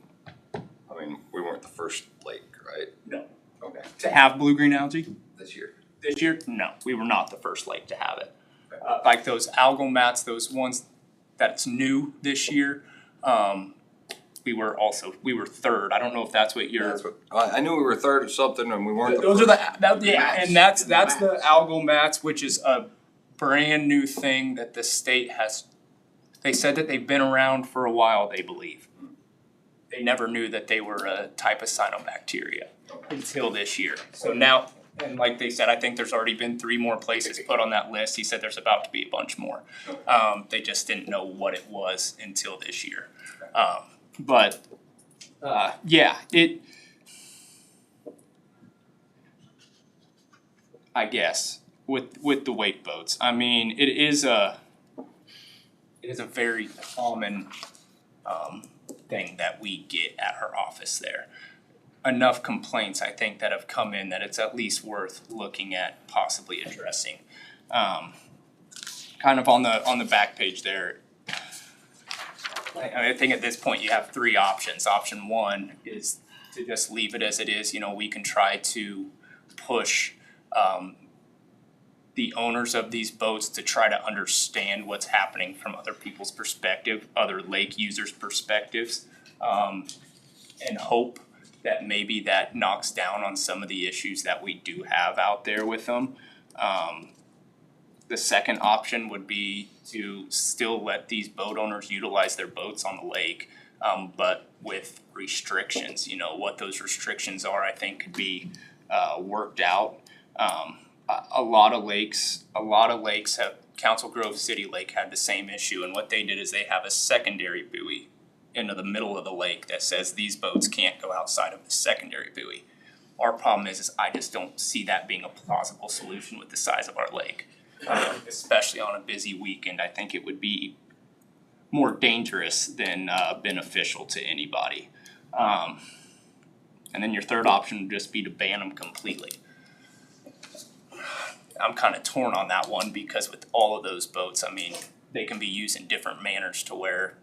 [SPEAKER 4] I mean, we weren't the first lake, right?
[SPEAKER 12] No.
[SPEAKER 4] Okay.
[SPEAKER 12] To have blue-green algae
[SPEAKER 4] This year.
[SPEAKER 12] this year? No, we were not the first lake to have it. Like those algal mats, those ones that's new this year, we were third. I don't know if that's what you're.
[SPEAKER 4] That's what, I knew we were third or something and we weren't the
[SPEAKER 12] Those are
[SPEAKER 4] first.
[SPEAKER 12] and that's the algal mats, which is a brand new thing that the state has. They said that they've been around for a while, they believe. They never knew that they were a type of cyanobacteria until this year. So now, and like they said, I think there's already been 3 more places put on that list. He said there's about to be a bunch more. They just didn't know what it was until this year. Yeah, I guess with the wake boats, I mean, it is a very common thing that we get at her office there. Enough complaints, I think, that have come in that it's at least worth looking at possibly addressing. Kind of on the back page there, I think at this point you have 3 options. Option 1 is to just leave it as it is. You know, we can try to push the owners of these boats to try to understand what's happening from other people's perspective, other lake users' perspectives, and hope that maybe that knocks down on some of the issues that we do have out there with them. The second option would be to still let these boat owners utilize their boats on the lake, but with restrictions. You know, what those restrictions are, I think, could be worked out. A lot of lakes have, Council Grove City Lake had the same issue, and what they did is they have a secondary buoy into the middle of the lake that says these boats can't go outside of the secondary buoy. Our problem is I just don't see that being a plausible solution with the size of our lake. Especially on a busy weekend, I think it would be more dangerous than beneficial to anybody. And then your third option would just be to ban them completely. I'm kind of torn on that one because with all of those boats, I mean, they can be used in different manners to where,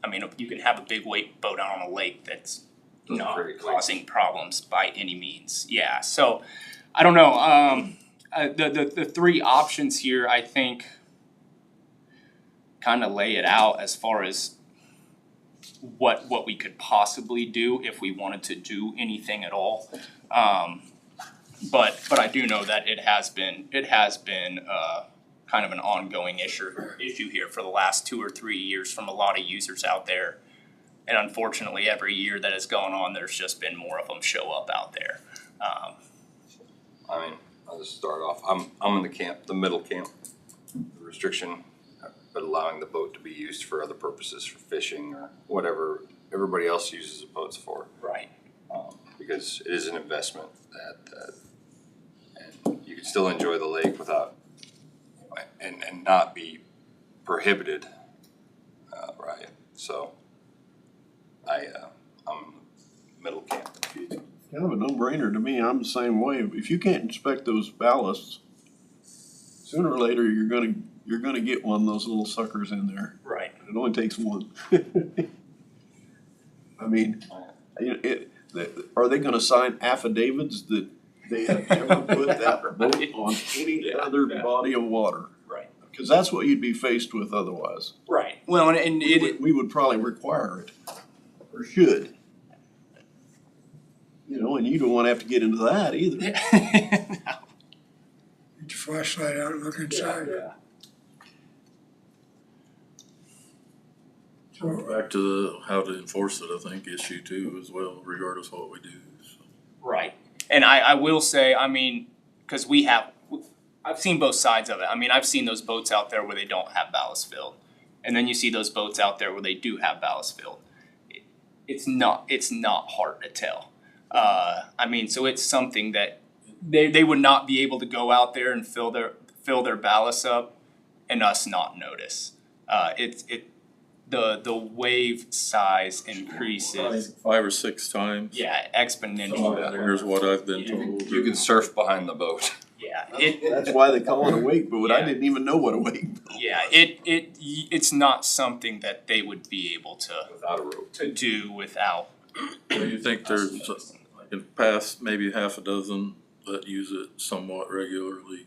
[SPEAKER 12] I mean, you can have a big weight boat out on a lake that's not causing problems by any means. Yeah, so I don't know. The 3 options here, I think, kind of lay it out as far as what we could possibly do if we wanted to do anything at all. But I do know that it has been kind of an ongoing issue here for the last 2 or 3 years from a lot of users out there. And unfortunately, every year that has gone on, there's just been more of them show up out there.
[SPEAKER 4] I mean, I'll just start off. I'm in the camp, the middle camp. The restriction, but allowing the boat to be used for other purposes, for fishing or whatever everybody else uses the boats for.
[SPEAKER 12] Right.
[SPEAKER 4] Because it is an investment that and you can still enjoy the lake without and not be prohibited, right? So I'm middle camp.
[SPEAKER 7] Kind of a no-brainer to me. I'm the same way. If you can't inspect those ballasts, sooner or later you're gonna get one of those little suckers in there.
[SPEAKER 12] Right.
[SPEAKER 7] It only takes one. I mean, are they gonna sign affidavits that they have never put that boat on any other body of water?
[SPEAKER 12] Right.
[SPEAKER 7] Because that's what you'd be faced with otherwise.
[SPEAKER 12] Right. Well, and
[SPEAKER 7] We would probably require it, or should. You know, and you don't wanna have to get into that either.
[SPEAKER 9] Get your flashlight out and look inside. So,
[SPEAKER 5] Back to the how to enforce it, I think, issue too as well, regardless of what we do. So.
[SPEAKER 12] Right. And I will say, I mean, because I've seen both sides of it. I mean, I've seen those boats out there where they don't have ballast filled. And then you see those boats out there where they do have ballast filled. It's not hard to tell. I mean, so it's something that they would not be able to go out there and fill their ballasts up and us not notice. The wave size increases,
[SPEAKER 5] 5 or 6 times.
[SPEAKER 12] yeah, exponentially.
[SPEAKER 5] Here's what I've been told.
[SPEAKER 4] You can surf behind the boat.
[SPEAKER 12] Yeah,
[SPEAKER 7] That's why they call it a wake boat. I
[SPEAKER 12] Yeah.
[SPEAKER 7] didn't even know what a wake boat.
[SPEAKER 12] yeah, it's not something that they would be able
[SPEAKER 4] Without a rope.
[SPEAKER 12] to do without.
[SPEAKER 5] Do you think there's, like in past, maybe half a dozen that use it somewhat regularly?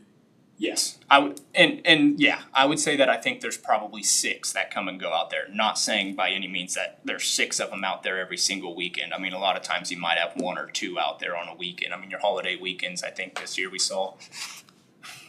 [SPEAKER 12] Yes, I would, and yeah, I would say that I think there's probably 6 that come and go out there. Not saying by any means that there's 6 of them out there every single weekend. I mean, a lot of times you might have 1 or 2 out there on a weekend. I mean, your holiday weekends, I think this year we saw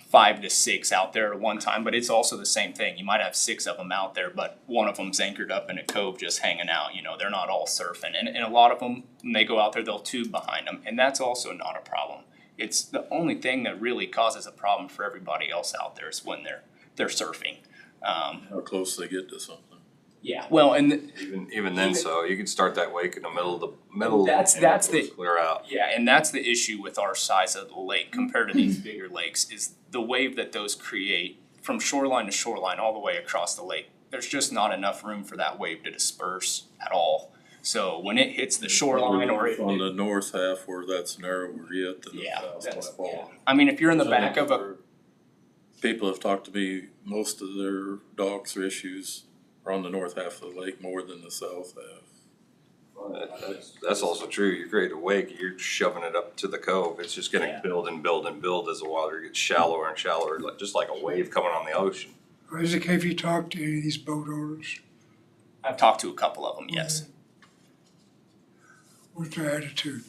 [SPEAKER 12] 5 to 6 out there at one time, but it's also the same thing. You might have 6 of them out there, but one of them's anchored up in a cove just hanging out, you know, they're not all surfing. And a lot of them, when they go out there, they'll tube behind them, and that's also not a problem. It's the only thing that really causes a problem for everybody else out there is when they're surfing.
[SPEAKER 5] How close they get to something?
[SPEAKER 12] Yeah, well, and
[SPEAKER 4] Even then, so you can start that wake in the middle of the
[SPEAKER 12] That's
[SPEAKER 4] and it
[SPEAKER 12] the-
[SPEAKER 4] goes clear out.
[SPEAKER 12] yeah, and that's the issue with our size of the lake compared to these bigger lakes is the wave that those create from shoreline to shoreline all the way across the lake. There's just not enough room for that wave to disperse at all. So when it hits the shoreline or
[SPEAKER 5] On the north half where that's narrower yet than the
[SPEAKER 12] Yeah,
[SPEAKER 5] south
[SPEAKER 12] that's-
[SPEAKER 5] by far.
[SPEAKER 12] I mean, if you're in the back of a
[SPEAKER 5] People have talked to me, most of their docks or issues are on the north half of the lake more than the south half.
[SPEAKER 4] That's also true. You create a wake, you're shoving it up to the cove. It's just gonna
[SPEAKER 12] Yeah.
[SPEAKER 4] build and build and build as the water gets shallower and shallower, like just like a wave coming on the ocean.
[SPEAKER 9] Isaac, have you talked to any of these boat owners?
[SPEAKER 12] I've talked to a couple of them, yes.
[SPEAKER 9] What's their attitude?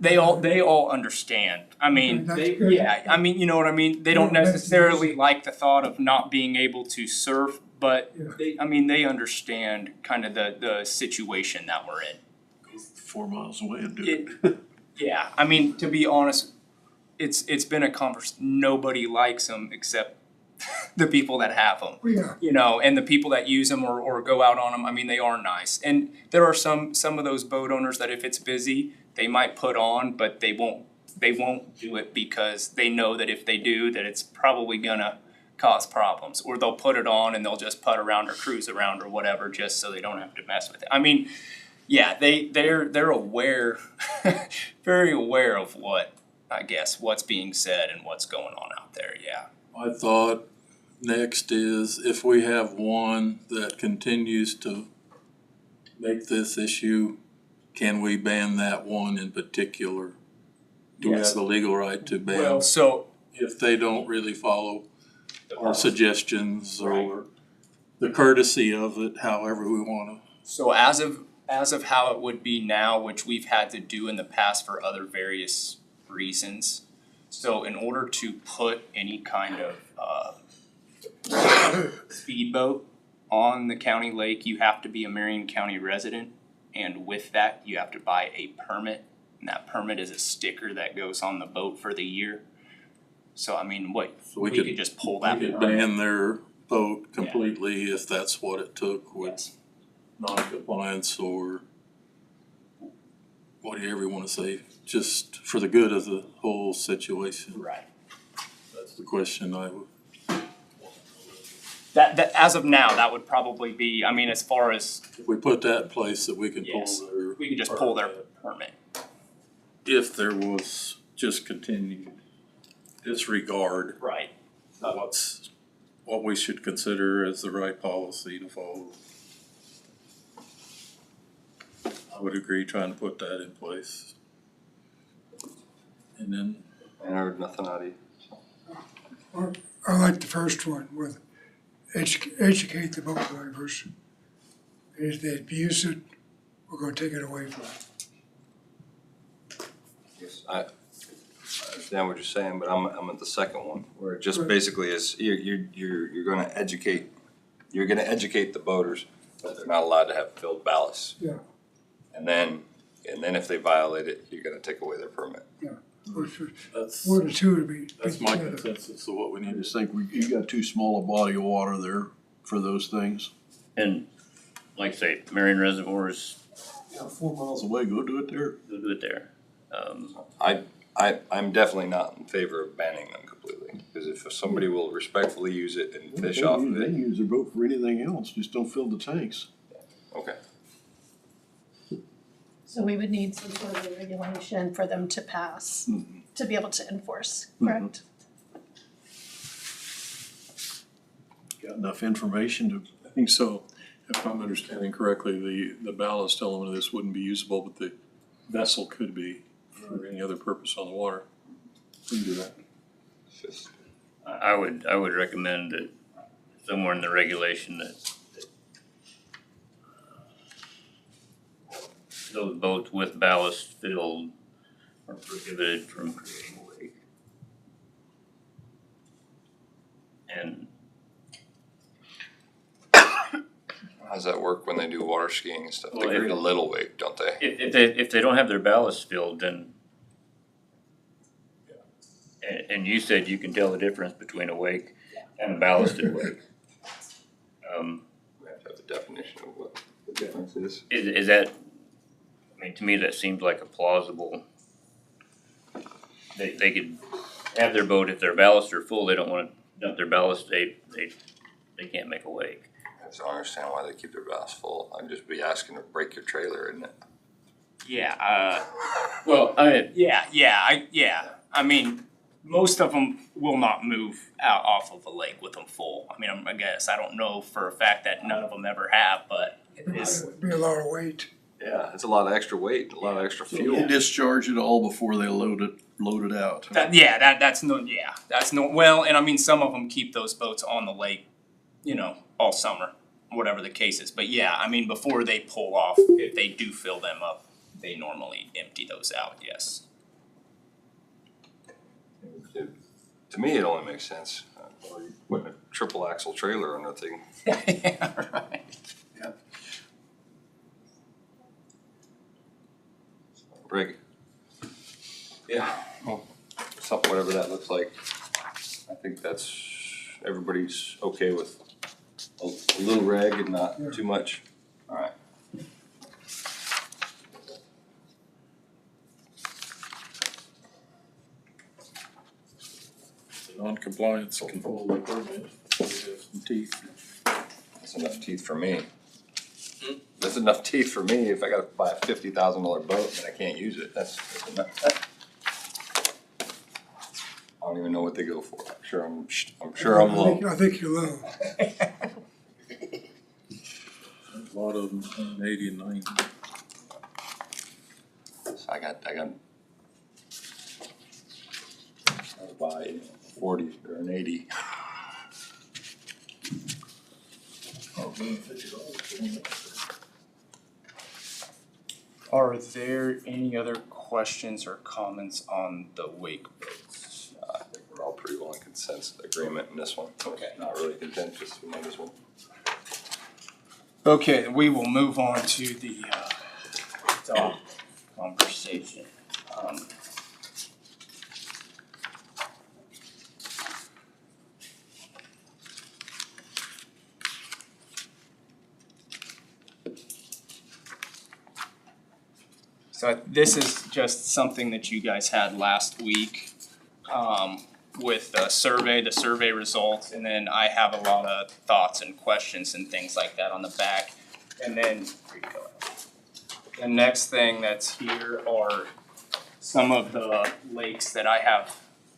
[SPEAKER 12] They all understand. I mean,
[SPEAKER 9] That's
[SPEAKER 12] they,
[SPEAKER 9] good.
[SPEAKER 12] yeah, I mean, you know what I mean? They don't
[SPEAKER 9] Yeah, that's
[SPEAKER 12] necessarily like the thought of not being able to surf, but
[SPEAKER 9] Yeah.
[SPEAKER 12] they understand kind of the situation that we're in.
[SPEAKER 7] 4 miles away and do
[SPEAKER 12] It-
[SPEAKER 7] it.
[SPEAKER 12] Yeah, I mean, to be honest, it's been a nobody likes them except the people that have them.
[SPEAKER 9] Yeah,
[SPEAKER 12] You know, and the people that use them or go out on them, I mean, they are nice. And there are some of those boat owners that if it's busy, they might put on, but they won't do it because they know that if they do, that it's probably gonna cause problems. Or they'll put it on and they'll just putt around or cruise around or whatever, just so they don't have to mess with it. I mean, yeah, they're aware, very aware of what's being said and what's going on out there, yeah.
[SPEAKER 5] My thought next is if we have one that continues to make this issue, can we ban that one in particular? Do we
[SPEAKER 12] Yes.
[SPEAKER 5] have the legal right to ban
[SPEAKER 12] Well, so,
[SPEAKER 5] if they don't really follow our suggestions
[SPEAKER 12] Right.
[SPEAKER 5] or the courtesy of it, however we wanna?
[SPEAKER 12] So as of how it would be now, which we've had to do in the past for other various reasons. So in order to put any kind of speedboat on the county lake, you have to be a Marion County resident. And with that, you have to buy a permit. And that permit is a sticker that goes on the boat for the year. So I mean,
[SPEAKER 5] So
[SPEAKER 12] we could just pull that
[SPEAKER 5] We could
[SPEAKER 12] permit.
[SPEAKER 5] ban their boat completely if that's what it took with
[SPEAKER 12] Yes.
[SPEAKER 5] non-compliance or whatever you wanna say, just for the good of the whole situation.
[SPEAKER 12] Right.
[SPEAKER 5] That's the question I would.
[SPEAKER 12] That as of now, that would probably be, I mean, as far as
[SPEAKER 5] If we put that in place, that we can pull
[SPEAKER 12] Yes.
[SPEAKER 5] their.
[SPEAKER 12] we could just pull their permit.
[SPEAKER 5] If there was just continued disregard,
[SPEAKER 12] Right.
[SPEAKER 5] what we should consider as the right policy to follow. I would agree trying to put that in place. And then,
[SPEAKER 4] I heard nothing out of you.
[SPEAKER 9] Well, I like the first one with educate the boat drivers. And if they abuse it, we're gonna take it away from them.
[SPEAKER 4] I understand what you're saying, but I'm at the second one, where it just basically is, you're gonna educate the boaters that they're not allowed to have filled ballasts.
[SPEAKER 9] Yeah.
[SPEAKER 4] And then if they violate it, you're gonna take away their permit.
[SPEAKER 5] that's,
[SPEAKER 9] One or two to be.
[SPEAKER 5] that's my
[SPEAKER 9] together.
[SPEAKER 5] consensus of what we
[SPEAKER 7] I
[SPEAKER 5] need to
[SPEAKER 7] just think you got too small a body of water there for those things.
[SPEAKER 3] And like I say, Marion Reservoir is,
[SPEAKER 7] 4 miles away, go do it there.
[SPEAKER 3] we'll do it there.
[SPEAKER 4] I'm definitely not in favor of banning them completely, because if somebody will respectfully use it and fish off of
[SPEAKER 7] They
[SPEAKER 4] it,
[SPEAKER 7] use their boat for anything else, just don't fill the tanks.
[SPEAKER 4] okay.
[SPEAKER 2] So we would need some sort of regulation for them to pass, to be able to enforce, correct?
[SPEAKER 7] Got enough information to,
[SPEAKER 8] I think so. If I'm understanding correctly, the ballast element of this wouldn't be usable, but the vessel could be for any other purpose on the water. We can do that.
[SPEAKER 3] I would recommend that somewhere in the regulation that those boats with ballast filled are prohibited from creating a lake. And
[SPEAKER 4] How does that work when they do water skiing and stuff? They
[SPEAKER 3] Well,
[SPEAKER 4] create a little wake, don't they?
[SPEAKER 3] if they don't have their ballast filled, then and you said you can tell the difference between a wake and a ballasted wake.
[SPEAKER 4] We have to have a definition of what the difference is.
[SPEAKER 3] Is that, I mean, to me, that seems like a plausible, they could have their boat, if their ballasts are full, they don't wanna dump their ballast, they can't make a wake.
[SPEAKER 4] I just don't understand why they keep their ballast full. I'd just be asking to break your trailer, isn't it?
[SPEAKER 12] Yeah,
[SPEAKER 3] Well,
[SPEAKER 12] I mean, most of them will not move out off of a lake with them full. I mean, I guess, I don't know for a fact that none of them ever have, but it is.
[SPEAKER 9] It would be a lot of weight.
[SPEAKER 4] Yeah, it's a lot of extra weight, a lot of extra fuel.
[SPEAKER 7] they discharge it all before they load it out.
[SPEAKER 12] That's no, well, and I mean, some of them keep those boats on the lake, you know, all summer, whatever the case is. But yeah, I mean, before they pull off, if they do fill them up, they normally empty those out, yes.
[SPEAKER 4] To me, it only makes sense. Or you put a triple axle trailer on the thing.
[SPEAKER 12] Yeah, right.
[SPEAKER 4] Rig. Yeah, well, something, whatever that looks like. I think that's, everybody's okay with a little reg and not too much. Alright.
[SPEAKER 5] Non-compliance can hold the permit. It has some teeth.
[SPEAKER 4] That's enough teeth for me. That's enough teeth for me. If I gotta buy a $50,000 boat and I can't use it, that's enough. I don't even know what they go for. I'm sure I'm low.
[SPEAKER 9] I think you're low.
[SPEAKER 5] A lot of them, 80 and 90.
[SPEAKER 4] I got I'll buy 40 or an 80.
[SPEAKER 12] Are there any other questions or comments on the wake boats?
[SPEAKER 4] I think we're all pretty well in consensus agreement in this one.
[SPEAKER 12] Okay.
[SPEAKER 4] Not really contentious on this one.
[SPEAKER 12] Okay, then we will move on to the dock conversation. So this is just something that you guys had last week with the survey results, and then I have a lot of thoughts and questions and things like that on the back. And then, here you go. The next thing that's here are some of the lakes that I have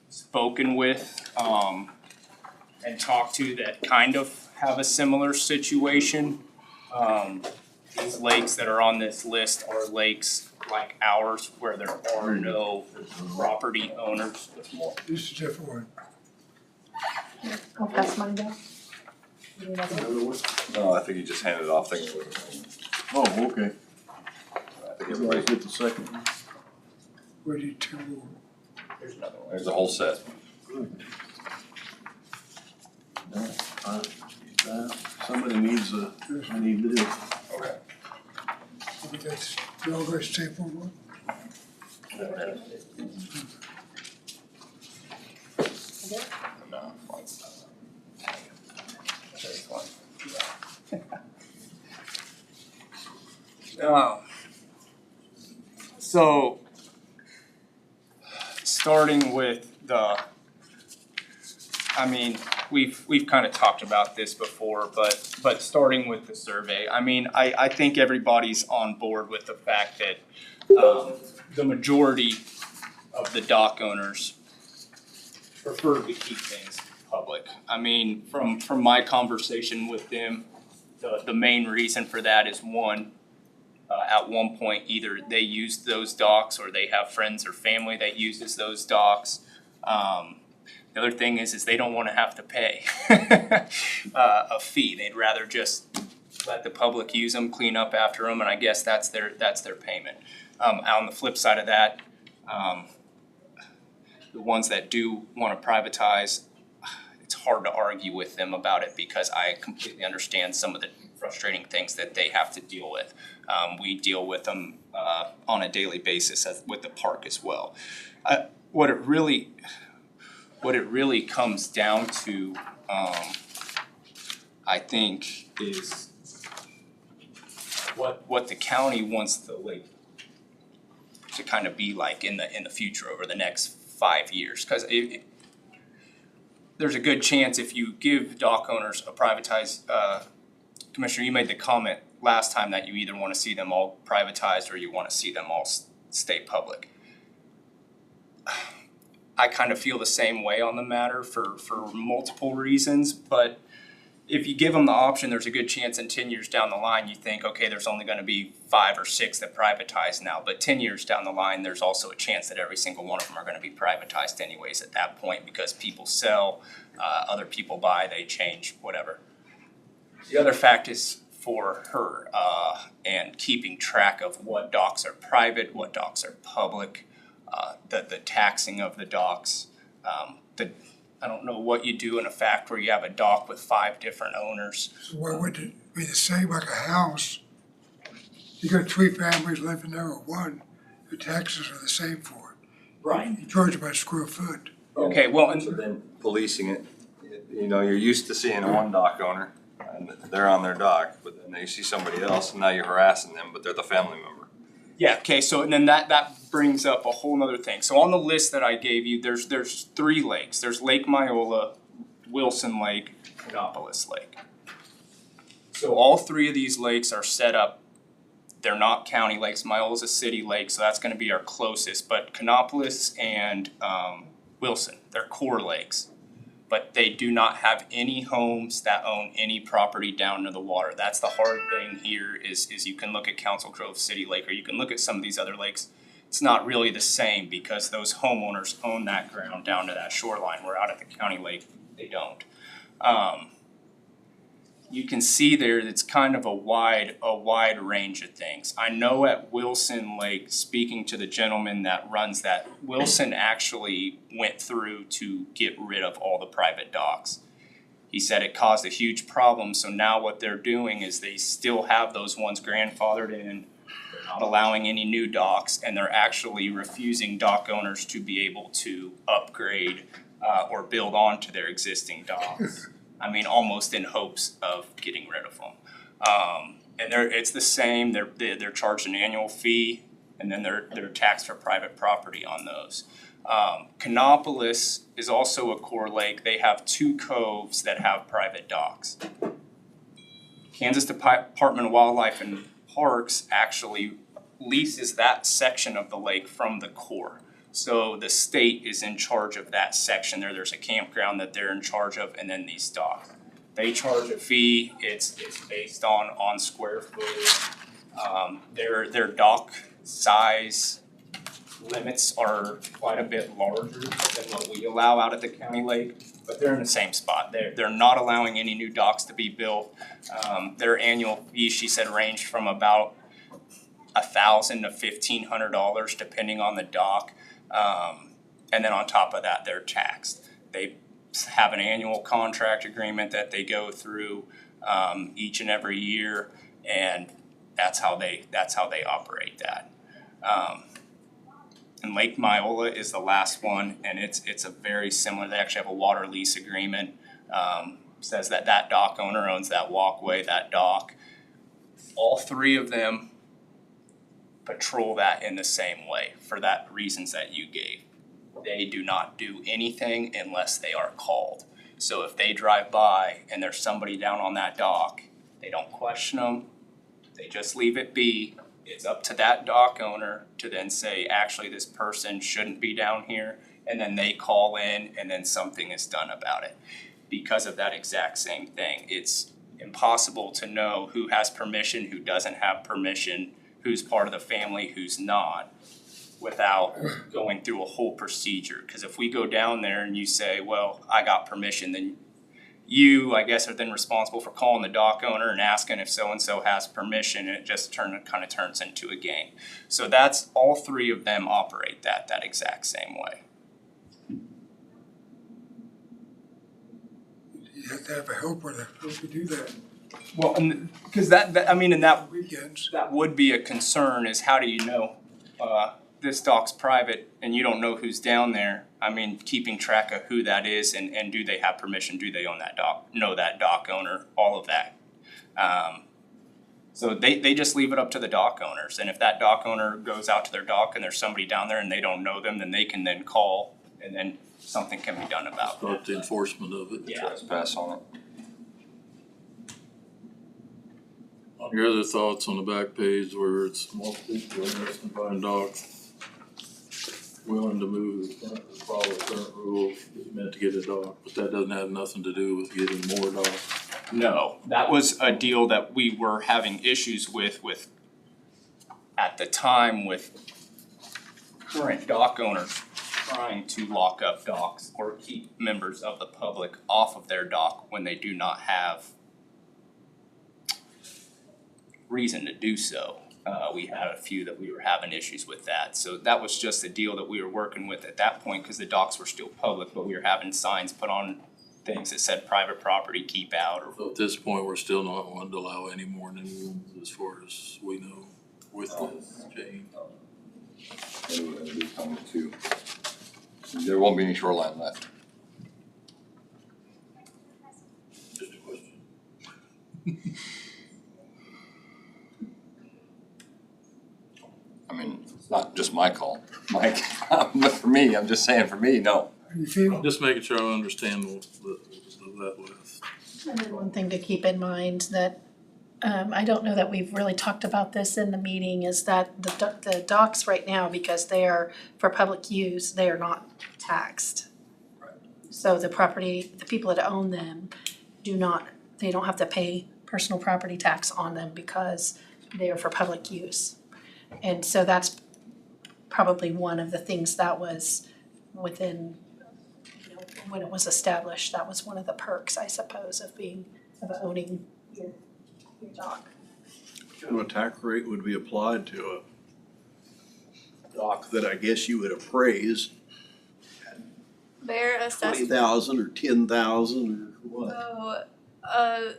[SPEAKER 12] spoken with and talked to that kind of have a similar situation. These lakes that are on this list are lakes like ours where there are no property owners.
[SPEAKER 9] This is a different one.
[SPEAKER 2] I'll pass mine down.
[SPEAKER 4] No, I think you just handed it off. I
[SPEAKER 7] Oh, okay.
[SPEAKER 4] think everybody,
[SPEAKER 7] Get the second one.
[SPEAKER 9] We need two more.
[SPEAKER 12] There's another one.
[SPEAKER 4] there's a whole set.
[SPEAKER 7] Somebody needs I need this.
[SPEAKER 4] Okay.
[SPEAKER 9] Okay, that's, you all guys take one.
[SPEAKER 4] No, fine.
[SPEAKER 12] There's one. So starting with we've kind of talked about this before, but starting with the survey, I think everybody's on board with the fact that the majority of the dock owners prefer to keep things public. From my conversation with them, the main reason for that is one, at one point, either they used those docks or they have friends or family that uses those docks. The other thing is they don't wanna have to pay a fee. They'd rather just let the public use them, clean up after them, and I guess that's their payment. On the flip side of that, the ones that do wanna privatize, it's hard to argue with them about it because I completely understand some of the frustrating things that they have to deal with. We deal with them on a daily basis with the park as well. What it really comes down to, I think, is what the county wants the lake to kind of be like in the future over the next 5 years. Because there's a good chance if you give dock owners a privatized, Commissioner, you made the comment last time that you either want to see them all privatized or you want to see them all stay public. I kind of feel the same way on the matter for multiple reasons, but if you give them the option, there's a good chance in 10 years down the line, you think, okay, there's only gonna be 5 or 6 that privatize now, but 10 years down the line, there's also a chance that every single one of them are gonna be privatized anyways at that point because people sell, other people buy, they change, whatever. The other fact is for her, and keeping track of what docks are private, what docks are public, the taxing of the docks, I don't know what you do in a fact where you have a dock with 5 different owners.
[SPEAKER 9] So why would it be the same like a house? You got 3 families living there or one, the taxes are the same for it.
[SPEAKER 12] Right.
[SPEAKER 9] You charge by square foot.
[SPEAKER 12] Okay, well,
[SPEAKER 4] So
[SPEAKER 12] and
[SPEAKER 4] then policing it, you're used to seeing one dock owner and they're on their dock, but then they see somebody else and now you're harassing them, but they're the family member.
[SPEAKER 12] yeah, okay, so and then that brings up a whole nother thing. So on the list that I gave you, there's 3 lakes. There's Lake Myola, Wilson Lake, Canopolis Lake. So all 3 of these lakes are set up, they're not county lakes. Myola's a city lake, so that's gonna be our closest, but Canopolis and Wilson, they're core lakes. But they do not have any homes that own any property down to the water. That's the hard thing here is you can look at Council Grove City Lake or you can look at some of these other lakes. It's not really the same because those homeowners own that ground down to that shoreline, where out at the county lake, they don't. You can see there, it's kind of a wide range of things. I know at Wilson Lake, speaking to the gentleman that runs that, Wilson actually went through to get rid of all the private docks. He said it caused a huge problem, so now what they're doing is they still have those ones grandfathered in, they're not allowing any new docks, and they're actually refusing dock owners to be able to upgrade or build onto their existing docks. Almost in hopes of getting rid of them. And it's the same, they're charged an annual fee, and then they're taxed for private property on those. Canopolis is also a core lake, they have 2 coves that have private docks. Kansas Department of Wildlife and Parks actually leases that section of the lake from the Corps. So the state is in charge of that section there. There's a campground that they're in charge of, and then these docks. They charge a fee. It's based on square footage. Their dock size limits are quite a bit larger than what we allow out at the county lake, but they're in the same spot. They're not allowing any new docks to be built. Their annual fee, she said, ranged from about $1,000 to $1,500 depending on the dock. And then on top of that, they're taxed. They have an annual contract agreement that they go through each and every year, and that's how they operate that. And Lake Myola is the last one, and it's a very similar. They actually have a water lease agreement. Says that dock owner owns that walkway, that dock. All 3 of them patrol that in the same way for that reasons that you gave. they do not do anything unless they are called. So if they drive by and there's somebody down on that dock, they don't question them, they just leave it be. It's up to that dock owner to then say, actually, this person shouldn't be down here, and then they call in and then something is done about it. Because of that exact same thing, it's impossible to know who has permission, who doesn't have permission, who's part of the family, who's not, without going through a whole procedure. Cause if we go down there and you say, well, I got permission, then you, I guess, are then responsible for calling the dock owner and asking if so-and-so has permission, and it just kind of turns into a game. So that's, all three of them operate that exact same way.
[SPEAKER 9] You have to have a helper to help you do that
[SPEAKER 12] Well, and, cause that, I mean, and that
[SPEAKER 9] weekends.
[SPEAKER 12] that would be a concern, is how do you know, this dock's private and you don't know who's down there? I mean, keeping track of who that is and do they have permission, do they own that dock, know that dock owner, all of that. So they just leave it up to the dock owners, and if that dock owner goes out to their dock and there's somebody down there and they don't know them, then they can then call and then something can be done about it.
[SPEAKER 5] Start the enforcement of it.
[SPEAKER 12] Yeah.
[SPEAKER 4] Trespass on it.
[SPEAKER 5] Your other thoughts on the back page where it's multiple interested in buying dogs willing to move, follow current rules, is meant to get a dog, but that doesn't have nothing to do with getting more dogs.
[SPEAKER 12] No, that was a deal that we were having issues with at the time, with current dock owners trying to lock up docks or keep members of the public off of their dock when they do not have reason to do so. We had a few that we were having issues with that, so that was just a deal that we were working with at that point, cause the docks were still public, but we were having signs put on things that said private property, keep out, or
[SPEAKER 5] So at this point, we're still not wanting to allow any more than rooms as far as we know with this change.
[SPEAKER 4] Anyway, it'll be coming to, there won't be any shoreline left.
[SPEAKER 5] Just a question.
[SPEAKER 4] I mean, it's not just my call, Mike, but for me, I'm just saying for me, no.
[SPEAKER 9] You feel,
[SPEAKER 5] Just making sure I understand that list.
[SPEAKER 2] And then one thing to keep in mind that, I don't know that we've really talked about this in the meeting, is that the docks right now, because they are for public use, they are not taxed. So the property, the people that own them they don't have to pay personal property tax on them because they are for public use. And so that's probably one of the things that was within, when it was established, that was one of the perks, I suppose, of owning your dock.
[SPEAKER 7] What kind of a tax rate would be applied to a dock that I guess you would appraise
[SPEAKER 13] Their assessment,
[SPEAKER 7] 20,000 or 10,000 or what?
[SPEAKER 13] so,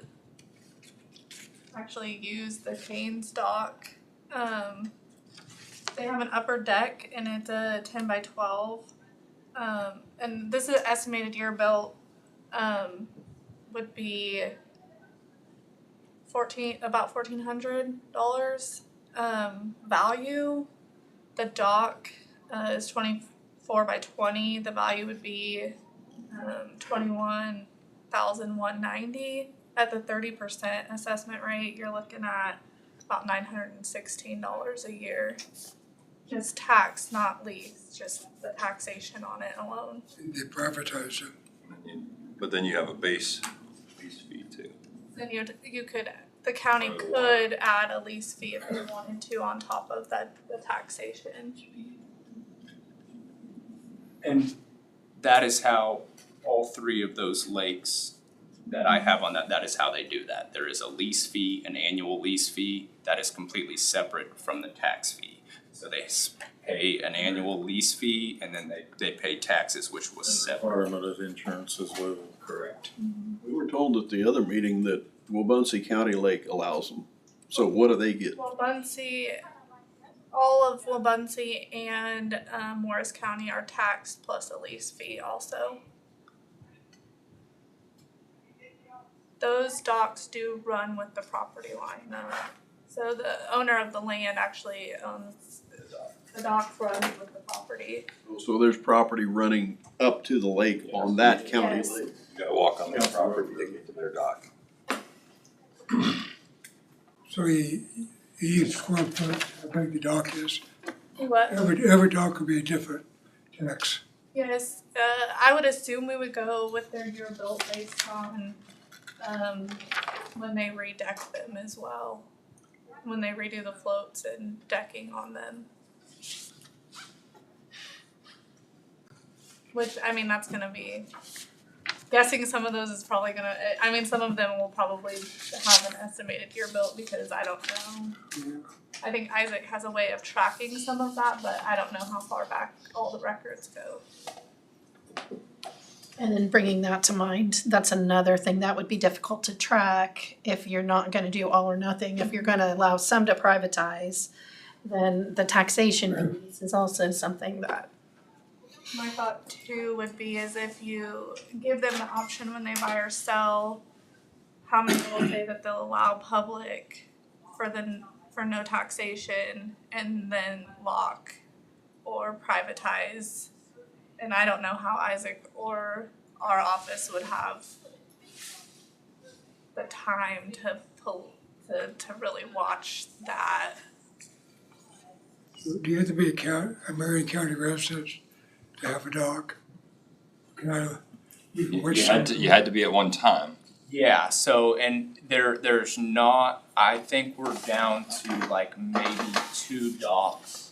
[SPEAKER 13] actually use the Canes dock. They have an upper deck and it's a 10 by 12. And this is estimated year built, would be about $1,400. Value, the dock, is 24 by 20, the value would be, $21,190. At the 30% assessment rate, you're looking at about $916 a year. Just tax, not lease, just the taxation on it alone.
[SPEAKER 9] they privatize it.
[SPEAKER 4] But then you have a base fee too.
[SPEAKER 13] Then you could, the county could add a lease fee if they wanted to on top of the taxation.
[SPEAKER 12] And that is how all three of those lakes that I have on that is how they do that. There is a lease fee, an annual lease fee, that is completely separate from the tax fee. So they pay an annual lease fee and then they pay taxes, which was separate.
[SPEAKER 5] Requirement of insurance as well.
[SPEAKER 12] Correct.
[SPEAKER 7] We were told at the other meeting that Wabaunsee County Lake allows them. So what do they get?
[SPEAKER 13] Wabaunsee, all of Wabaunsee and Morris County are taxed plus a lease fee also. Those docks do run with the property line though. So the owner of the land actually owns The dock runs with the property.
[SPEAKER 7] So there's property running up to the lake on that county
[SPEAKER 13] Yes.
[SPEAKER 7] lake.
[SPEAKER 4] You gotta walk on their property to get to their dock.
[SPEAKER 9] So you use square foot, how big the dock is.
[SPEAKER 13] What?
[SPEAKER 9] Every dock could be a different tax.
[SPEAKER 13] Yes, I would assume we would go with their year built based on, when they redeck them as well. When they redo the floats and decking on them. Which, I mean, that's gonna be, guessing some of those is probably gonna, I mean, some of them will probably have an estimated year built because I don't know. I think Isaac has a way of tracking some of that, but I don't know how far back all the records go.
[SPEAKER 2] And then bringing that to mind, that's another thing that would be difficult to track if you're not gonna do all or nothing. If you're gonna allow some to privatize, then the taxation piece is also something that,
[SPEAKER 13] My thought too would be is if you give them the option when they buy or sell, how many will say that they'll allow public for no taxation and then lock or privatize. And I don't know how Isaac or our office would have the time to really watch that.
[SPEAKER 9] Do you have to be a Marion County resident to have a dock?
[SPEAKER 4] You had to be at one time.
[SPEAKER 12] Yeah, so, and there's not, I think we're down to like maybe 2 docks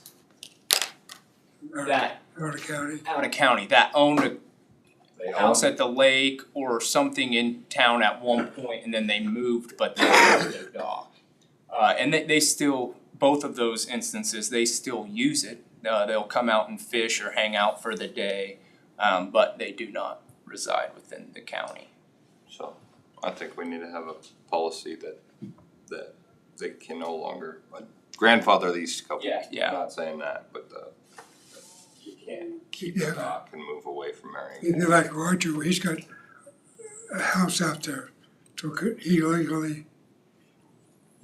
[SPEAKER 12] that,
[SPEAKER 9] Out of county.
[SPEAKER 12] out of county, that owned a house at the lake or something in town at one point and then they moved, but they moved their dock. And they still, both of those instances, they still use it. They'll come out and fish or hang out for the day, but they do not reside within the county.
[SPEAKER 4] So I think we need to have a policy that they can no longer grandfather these couples.
[SPEAKER 12] Yeah.
[SPEAKER 4] I'm not saying that, but you can't keep the dock and move away from Marion.
[SPEAKER 9] It'd be like Roger, he's got a house out there, so could he legally,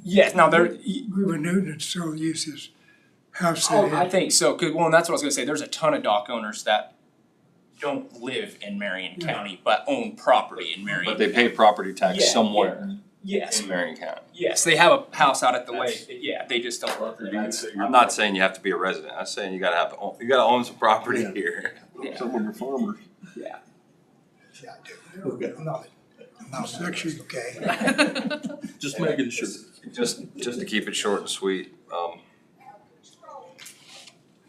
[SPEAKER 12] Yes, now there,
[SPEAKER 9] Weaver Newton still use his house
[SPEAKER 12] oh,
[SPEAKER 9] that
[SPEAKER 12] I
[SPEAKER 9] he,
[SPEAKER 12] think so, 'cause, well, and that's what I was gonna say, there's a ton of dock owners that don't live in Marion County, but own property in Marion.
[SPEAKER 4] But they pay property tax
[SPEAKER 12] Yeah,
[SPEAKER 4] somewhere
[SPEAKER 12] Yes,
[SPEAKER 4] in Marion County.
[SPEAKER 12] yes, they have a house out at the lake, yeah, they just don't live there.
[SPEAKER 4] I'm not saying you have to be a resident, I'm saying you gotta own some property
[SPEAKER 7] Yeah.
[SPEAKER 4] here.
[SPEAKER 7] Some of them are farmers.
[SPEAKER 10] Yeah, I do.
[SPEAKER 7] Okay.
[SPEAKER 10] I'm not
[SPEAKER 9] Section.
[SPEAKER 10] okay?
[SPEAKER 7] Just making sure.
[SPEAKER 4] Just to keep it short and sweet,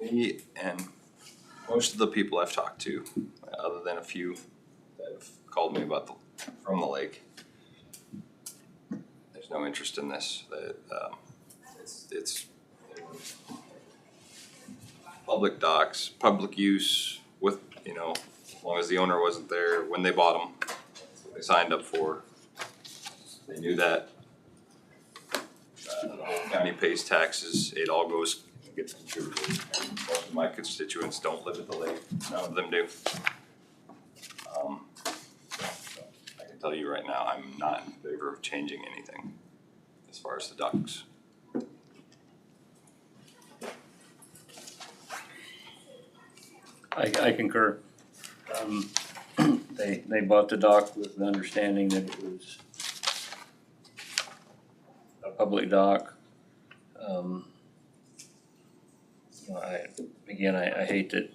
[SPEAKER 4] me and most of the people I've talked to, other than a few that have called me about from the lake, there's no interest in this. It's public docks, public use with, as long as the owner wasn't there when they bought them, that's what they signed up for. They knew that. The whole county pays taxes, it all gets contributed. Most of my constituents don't live at the lake, none of them do. I can tell you right now, I'm not in favor of changing anything as far as the docks.
[SPEAKER 3] I concur. They bought the dock with the understanding that it was a public dock. I hate that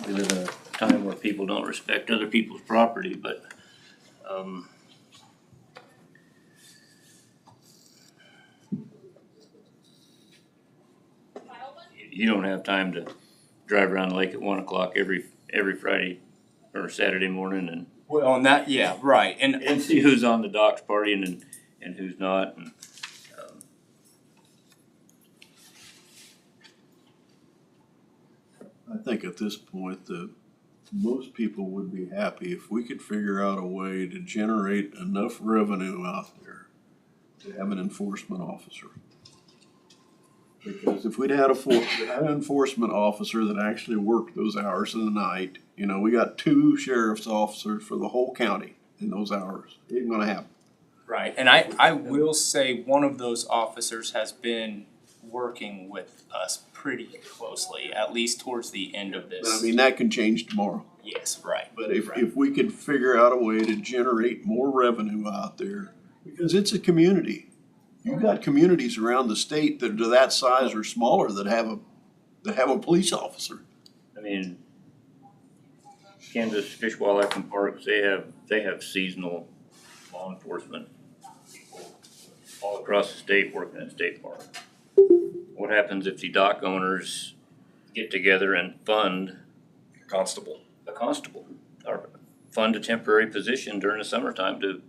[SPEAKER 3] we live in a time where people don't respect other people's property, but, you don't have time to drive around the lake at 1 o'clock every Friday or Saturday morning and
[SPEAKER 12] Well, and that, yeah, right,
[SPEAKER 3] and see who's on the docks partying and who's not, and,
[SPEAKER 7] I think at this point that most people would be happy if we could figure out a way to generate enough revenue out there to have an enforcement officer. Because if we'd had an enforcement officer that actually worked those hours of the night, we got 2 sheriff's officers for the whole county in those hours. It ain't gonna happen.
[SPEAKER 12] right, and I will say one of those officers has been working with us pretty closely, at least towards the end of
[SPEAKER 7] But I
[SPEAKER 12] this.
[SPEAKER 7] mean, that can change tomorrow.
[SPEAKER 12] Yes, right.
[SPEAKER 7] But if we could figure out a way to generate more revenue out there, because it's a community. You've got communities around the state that are that size or smaller that have a police officer.
[SPEAKER 3] I mean, Kansas Fish, Wildlife and Parks, they have seasonal law enforcement people all across the state working at state park. What happens if the dock owners get together and fund
[SPEAKER 4] Constable.
[SPEAKER 3] a constable or fund a temporary position during the summertime to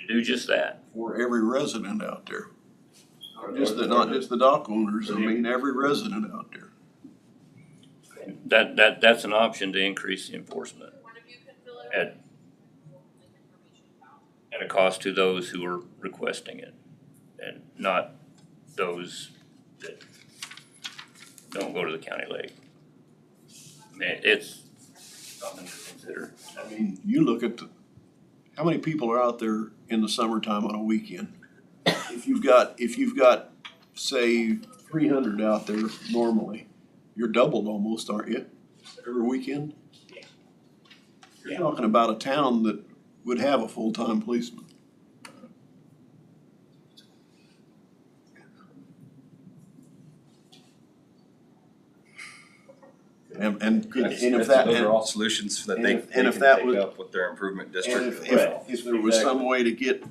[SPEAKER 3] do just that?
[SPEAKER 7] For every resident out there. Not just the dock owners, I mean, every resident out there.
[SPEAKER 3] That's an option to increase the enforcement at a cost to those who are requesting it and not those that don't go to the county lake. I mean, it's something to consider.
[SPEAKER 7] I mean, you look at how many people are out there in the summertime on a weekend? If you've got, say, 300 out there normally, you're doubled almost, aren't you? Every weekend?
[SPEAKER 12] Yeah.
[SPEAKER 7] You're talking about a town that would have a full-time policeman. And if that,
[SPEAKER 4] Those are all solutions that they
[SPEAKER 7] and
[SPEAKER 4] can
[SPEAKER 7] if that
[SPEAKER 4] take
[SPEAKER 7] was-
[SPEAKER 4] up with their improvement
[SPEAKER 7] and
[SPEAKER 4] district.
[SPEAKER 7] if there was some way to get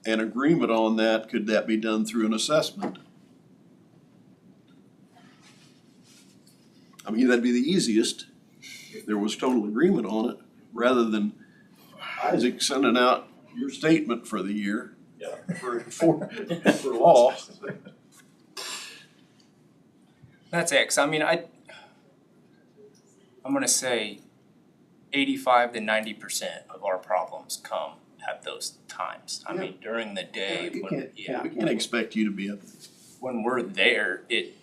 [SPEAKER 7] an agreement on that, could that be done through an assessment? I mean, that'd be the easiest, if there was total agreement on it, rather than Isaac sending out your statement for the year.
[SPEAKER 3] Yeah.
[SPEAKER 7] For law.
[SPEAKER 12] That's it, 'cause I mean, I'm gonna say 85 to 90% of our problems come at those times. I mean, during the day,
[SPEAKER 7] We
[SPEAKER 12] when, yeah,
[SPEAKER 7] can't expect you to be
[SPEAKER 12] when we're there, it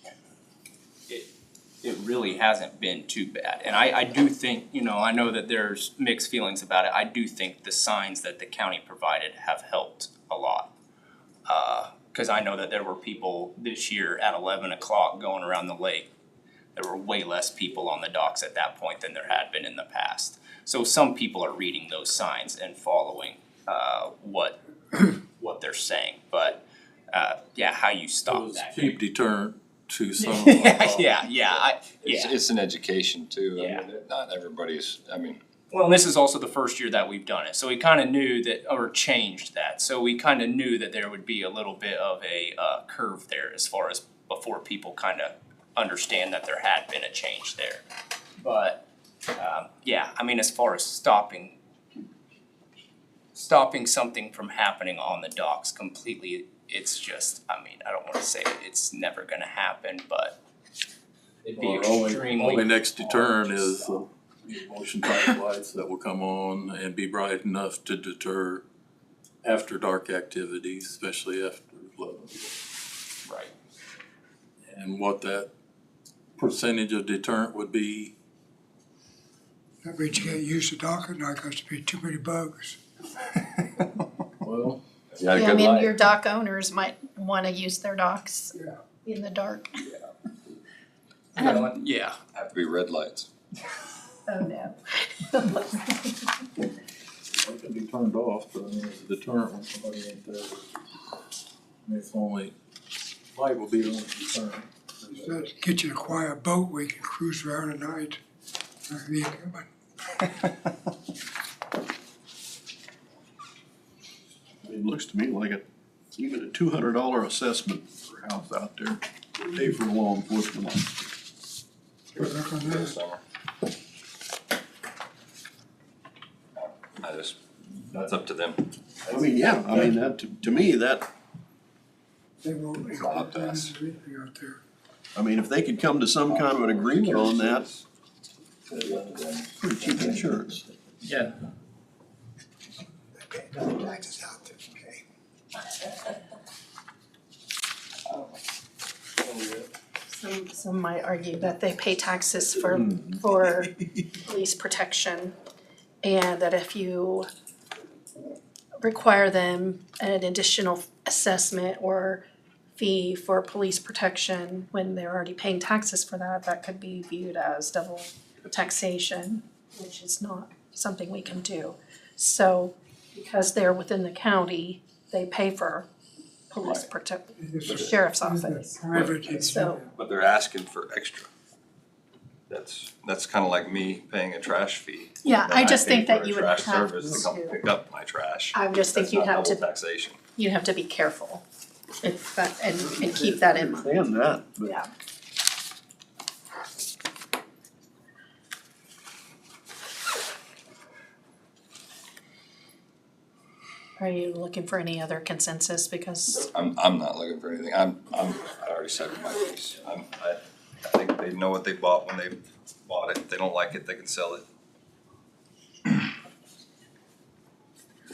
[SPEAKER 12] really hasn't been too bad. And I do think, you know, I know that there's mixed feelings about it. I do think the signs that the county provided have helped a lot. 'Cause I know that there were people this year at 11 o'clock going around the lake. There were way less people on the docks at that point than there had been in the past. So some people are reading those signs and following what they're saying, but yeah, how you stop
[SPEAKER 5] It's
[SPEAKER 12] that.
[SPEAKER 5] cheap deterrent to some of our problems.
[SPEAKER 4] It's an education too.
[SPEAKER 12] Yeah.
[SPEAKER 4] I mean, not everybody's, I mean,
[SPEAKER 12] Well, and this is also the first year that we've done it, so we kinda knew that, or changed that, so we kinda knew that there would be a little bit of a curve there as far as before people kinda understand that there had been a change there. But yeah, I mean, as far as stopping something from happening on the docks completely, it's just, I mean, I don't wanna say it's never gonna happen, but it'd be
[SPEAKER 5] Our
[SPEAKER 12] extremely.
[SPEAKER 5] only next deterrent is the motion type lights that will come on and be bright enough to deter after dark activities, especially after 11.
[SPEAKER 12] Right.
[SPEAKER 5] And what that percentage of deterrent would be,
[SPEAKER 9] That means you can't use the dock at night because there'd be too many bugs.
[SPEAKER 5] well,
[SPEAKER 2] Yeah, I mean, your dock owners might wanna use their docks
[SPEAKER 9] Yeah.
[SPEAKER 2] in the dark.
[SPEAKER 12] Yeah.
[SPEAKER 4] have to be red lights.
[SPEAKER 2] Oh, no.
[SPEAKER 5] it can be turned off, but I mean, it's a deterrent when somebody ain't there. And it's only, light will be the only deterrent.
[SPEAKER 9] Let's get you a quiet boat where you can cruise around at night. Not be coming.
[SPEAKER 7] It looks to me like even a $200 assessment per house out there would pay for law enforcement.
[SPEAKER 9] Good luck on
[SPEAKER 4] For the
[SPEAKER 9] that.
[SPEAKER 4] summer. That's up to them.
[SPEAKER 7] I mean, yeah, I mean, that, to me, that,
[SPEAKER 9] They won't be
[SPEAKER 4] Not us.
[SPEAKER 9] anything out there.
[SPEAKER 7] I mean, if they could come to some kind of an agreement on that, pretty cheap insurance.
[SPEAKER 3] Yeah.
[SPEAKER 9] Okay, no taxes out there, okay?
[SPEAKER 2] Some might argue that they pay taxes for police protection, and that if you require them an additional assessment or fee for police protection when they're already paying taxes for that, that could be viewed as double taxation, which is not something we can do. So because they're within the county, they pay for police sheriff's office.
[SPEAKER 9] Private, it's,
[SPEAKER 2] So,
[SPEAKER 4] But they're asking for extra. That's kinda like me paying a trash fee.
[SPEAKER 2] yeah,
[SPEAKER 4] Then
[SPEAKER 2] I just
[SPEAKER 4] pay
[SPEAKER 2] think
[SPEAKER 4] for
[SPEAKER 2] that
[SPEAKER 4] a
[SPEAKER 2] you would
[SPEAKER 4] trash
[SPEAKER 2] have
[SPEAKER 4] service to come
[SPEAKER 2] to,
[SPEAKER 4] pick up my trash.
[SPEAKER 2] I just think
[SPEAKER 4] That's
[SPEAKER 2] you'd
[SPEAKER 4] not
[SPEAKER 2] have
[SPEAKER 4] double
[SPEAKER 2] to,
[SPEAKER 4] taxation.
[SPEAKER 2] you'd have to be careful if that, and keep that in mind.
[SPEAKER 7] And that, but
[SPEAKER 2] Yeah. Are you looking for any other consensus? Because,
[SPEAKER 4] I'm not looking for anything. I already said my piece. I think they know what they bought when they bought it. If they don't like it, they can sell it.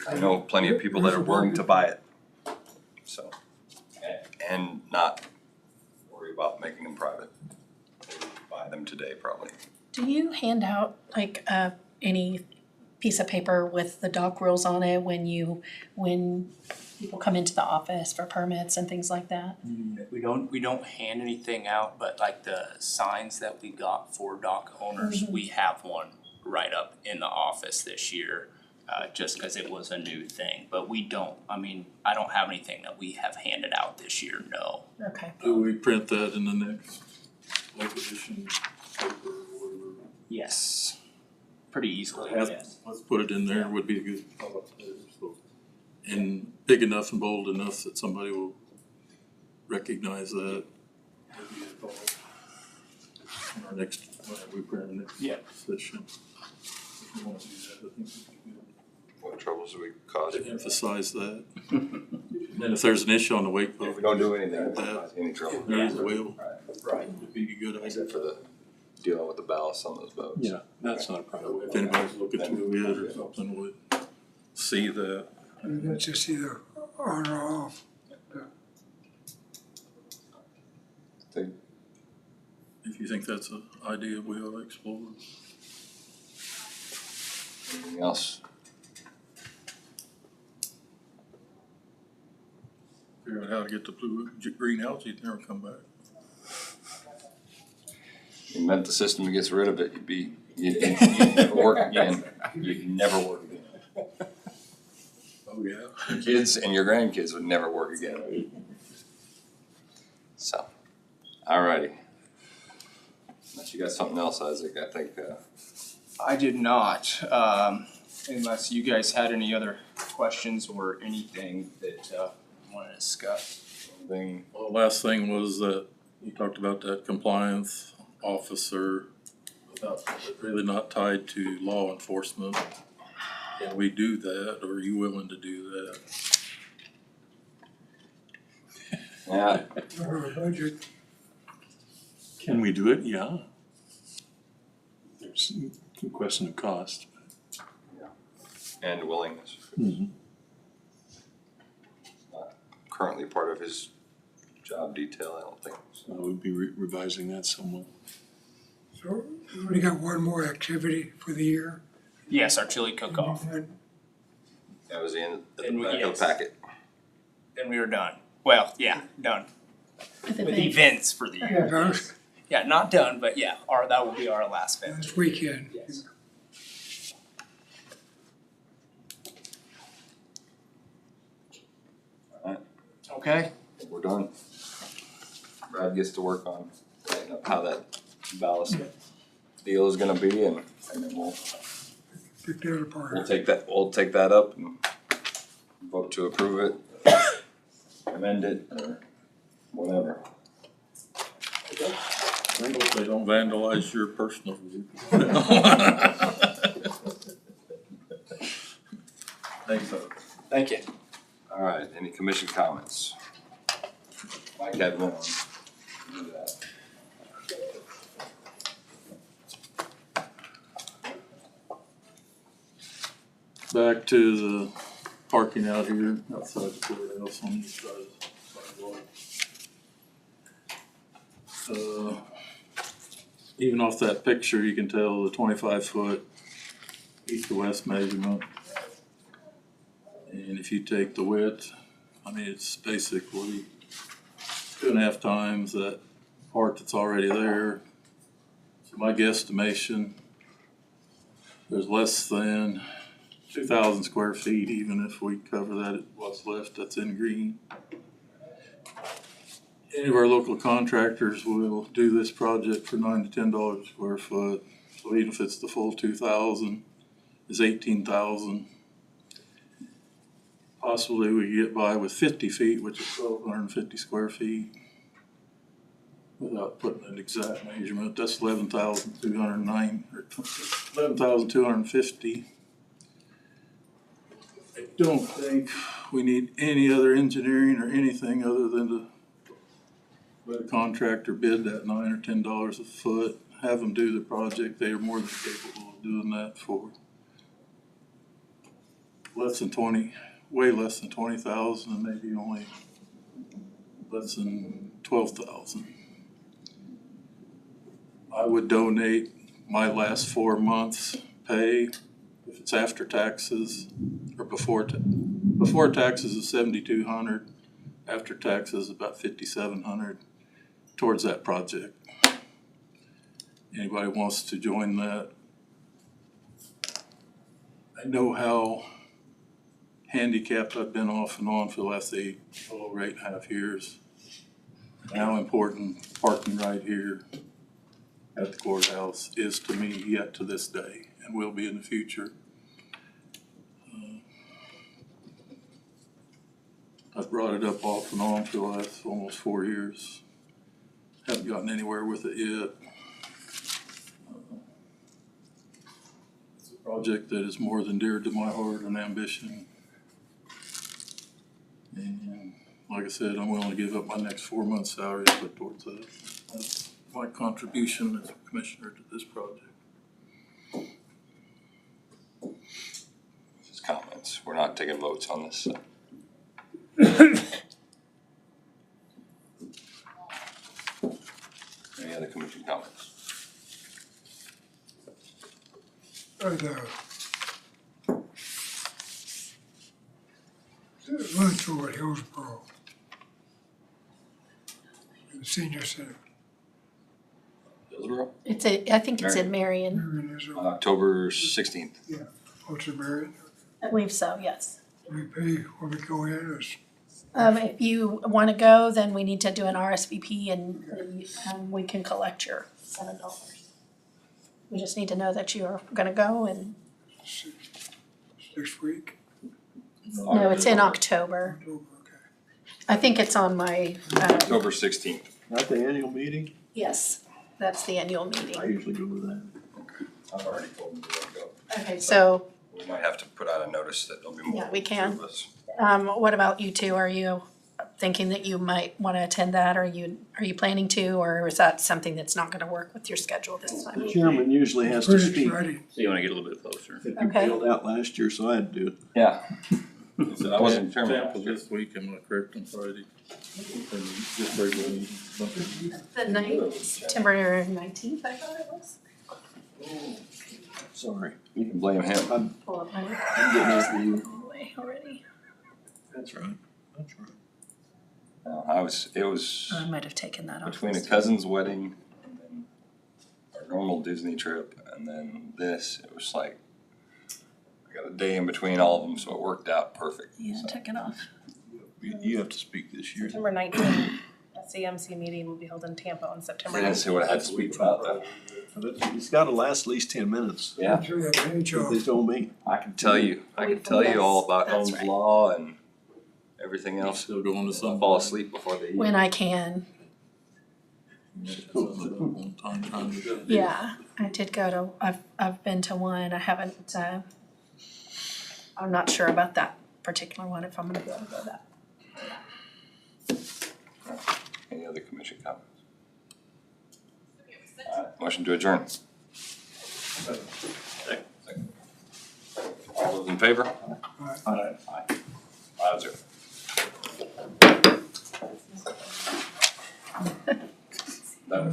[SPEAKER 4] I know plenty of people that are willing to buy it. So, and not worry about making them private. They would buy them today probably.
[SPEAKER 2] do you hand out like any piece of paper with the dock rules on it when people come into the office for permits and things like that?
[SPEAKER 12] We don't hand anything out, but like the signs that we got for dock owners, we have one right up in the office this year. Just cause it was a new thing, but we don't, I mean, I don't have anything that we have handed out this year, no.
[SPEAKER 2] Okay.
[SPEAKER 5] Do we print that in the next late edition paper or whatever?
[SPEAKER 12] Yes. Pretty easily,
[SPEAKER 5] Has-
[SPEAKER 12] yes.
[SPEAKER 5] Let's put it in there, would be a good thought there, so. And big enough and bold enough that somebody will recognize that. Would be a thought. In our next, when we print the next
[SPEAKER 12] Yeah.
[SPEAKER 5] session. If you wanna do that, I think it'd be good.
[SPEAKER 4] What troubles do we cause?
[SPEAKER 5] To emphasize that. And if there's an issue on the wake
[SPEAKER 4] If
[SPEAKER 5] boat,
[SPEAKER 4] we don't do anything, it won't cause any trouble.
[SPEAKER 5] there is a will,
[SPEAKER 12] Right.
[SPEAKER 5] it'd be a good idea.
[SPEAKER 4] Except for the dealing with the ballast on those boats.
[SPEAKER 8] Yeah, that's not a problem.
[SPEAKER 5] If anybody's looking through it or something, would see that.
[SPEAKER 9] it's just either on or off.
[SPEAKER 5] If you think that's an idea we ought to explore.
[SPEAKER 4] Anything else?
[SPEAKER 5] Figure out how to get the green algae to never come back.
[SPEAKER 4] You invent the system that gets rid of it, you'd never work again. You'd never work again.
[SPEAKER 5] Oh, yeah.
[SPEAKER 4] Your kids and your grandkids would never work again. So, alrighty. Unless you got something else, Isaac, I think,
[SPEAKER 12] I did not, unless you guys had any other questions or anything that you wanna discuss.
[SPEAKER 4] thing,
[SPEAKER 5] Well, the last thing was that you talked about that compliance officer without, really not tied to law enforcement. Can we do that, or are you willing to do that?
[SPEAKER 4] yeah,
[SPEAKER 9] Our budget,
[SPEAKER 8] Can we do it? Yeah. There's a question of cost.
[SPEAKER 4] and willingness.
[SPEAKER 8] Mhm.
[SPEAKER 4] Not currently part of his job detail, I don't think.
[SPEAKER 8] So we'll be revising that somewhat.
[SPEAKER 9] so we only got one more activity for the year.
[SPEAKER 12] Yes, our chili cook-off,
[SPEAKER 9] And
[SPEAKER 4] That was the end of the
[SPEAKER 12] And we-
[SPEAKER 4] back of
[SPEAKER 12] yes.
[SPEAKER 4] the packet.
[SPEAKER 12] and we were done. Well, yeah, done
[SPEAKER 2] With
[SPEAKER 12] with
[SPEAKER 2] events.
[SPEAKER 12] events for the year.
[SPEAKER 9] those,
[SPEAKER 12] Yeah, not done, but yeah, that will be our last event.
[SPEAKER 9] this weekend,
[SPEAKER 12] Yes. Okay.
[SPEAKER 4] We're done. Brad gets to work on writing up how that ballast deal is gonna be, and then we'll
[SPEAKER 9] pick that apart.
[SPEAKER 4] take that up and vote to approve it, amend it, or whatever.
[SPEAKER 5] I hope they don't vandalize your personal view. Thanks, folks.
[SPEAKER 12] Thank you.
[SPEAKER 4] All right, any commission comments? Mike had one. Do that.
[SPEAKER 5] Back to the parking out here outside the courthouse on the east side of the sidewalk. Even off that picture, you can tell the 25-foot east to west measurement. And if you take the width, I mean, it's basically 2.5 times that part that's already there. So my guesstimation, there's less than 2,000 square feet, even if we cover that, what's left that's in green. Any of our local contractors will do this project for $9 to $10 a square foot. So even if it's the full 2,000, it's 18,000. Possibly we get by with 50 feet, which is 1,250 square feet. Without putting an exact measurement, that's 11,209 or 11,250. I don't think we need any other engineering or anything other than to let a contractor bid that $9 or $10 a foot, have them do the project. They are more than capable of doing that for less than 20, way less than 20,000, and maybe only less than 12,000. I would donate my last 4 months' pay, if it's after taxes, or before taxes is $7,200, after taxes about $5,700 towards that project. Anybody wants to join that? I know how handicapped I've been off and on for the last 8.5 years. How important parking right here at the courthouse is to me yet to this day, and will be in the future. I've brought it up off and on for the last almost 4 years. Haven't gotten anywhere with it yet. It's a project that is more than dear to my heart and ambition. And like I said, I'm willing to give up my next 4 months' salary to put towards that. That's my contribution as a commissioner to this project.
[SPEAKER 4] Just comments. We're not taking votes on this. Any other commission comments?
[SPEAKER 9] But, lunch over at Hillsborough, the senior center.
[SPEAKER 4] Hillsborough?
[SPEAKER 2] I think it's in Marion.
[SPEAKER 9] Marion is over.
[SPEAKER 4] October 16th.
[SPEAKER 9] What's it, Marion?
[SPEAKER 2] I believe so, yes.
[SPEAKER 9] We pay when we go in, or
[SPEAKER 2] If you wanna go, then we need to do an RSVP and we can collect your $7. We just need to know that you are gonna go and,
[SPEAKER 9] next week?
[SPEAKER 2] no, it's in October.
[SPEAKER 9] October, okay.
[SPEAKER 2] I think it's on my,
[SPEAKER 4] October 16th.
[SPEAKER 7] Not the annual meeting?
[SPEAKER 2] yes, that's the annual
[SPEAKER 7] I
[SPEAKER 2] meeting.
[SPEAKER 7] usually go to that.
[SPEAKER 4] I've already told them to go.
[SPEAKER 2] Okay, so,
[SPEAKER 4] We might have to put out a notice that there'll be more.
[SPEAKER 2] Yeah, we can.
[SPEAKER 4] of us.
[SPEAKER 2] what about you two? Are you thinking that you might wanna attend that? Are you planning to, or is that something that's not gonna work with your schedule this time?
[SPEAKER 7] The chairman usually has to
[SPEAKER 9] Pretty
[SPEAKER 7] speak.
[SPEAKER 9] exciting.
[SPEAKER 3] So you wanna get a little bit closer.
[SPEAKER 7] You
[SPEAKER 2] Okay.
[SPEAKER 7] bailed out last year, so I had to do it.
[SPEAKER 4] Yeah. So I wasn't chairman last
[SPEAKER 5] Example,
[SPEAKER 4] year.
[SPEAKER 5] this week, I'm not correct on Friday. And just regular meeting.
[SPEAKER 2] The night, September 19th, I thought it was.
[SPEAKER 7] Sorry.
[SPEAKER 4] You can blame him.
[SPEAKER 2] Pull up my,
[SPEAKER 7] I'm getting after you.
[SPEAKER 2] all the way already.
[SPEAKER 7] That's right. That's right.
[SPEAKER 4] It was
[SPEAKER 2] I might have taken that off.
[SPEAKER 4] between a cousin's wedding and then our normal Disney trip and then this, it was like, I got a day in between all of them, so it worked out perfect.
[SPEAKER 2] Yeah, took it off.
[SPEAKER 7] You have to speak this year.
[SPEAKER 6] September 19th, the MCC meeting will be held in Tampa on September
[SPEAKER 4] I didn't
[SPEAKER 6] 19th.
[SPEAKER 4] say what I had to speak about that.
[SPEAKER 7] It's gotta last at least 10 minutes.
[SPEAKER 4] Yeah,
[SPEAKER 9] Turn that page
[SPEAKER 7] They
[SPEAKER 9] off.
[SPEAKER 7] told me.
[SPEAKER 4] I can tell you all about
[SPEAKER 2] That's
[SPEAKER 4] Ohm's
[SPEAKER 2] right.
[SPEAKER 4] law and everything else.
[SPEAKER 5] Still going to
[SPEAKER 4] I'll
[SPEAKER 5] some.
[SPEAKER 4] fall asleep before they eat.
[SPEAKER 2] When I can. Yeah, I did go to, I've been to one, I haven't, I'm not sure about that particular one, if I'm gonna be able to go to that.
[SPEAKER 4] Any other commission comments? Motion to adjourn. Second. All those in favor? Aye. 5-0. That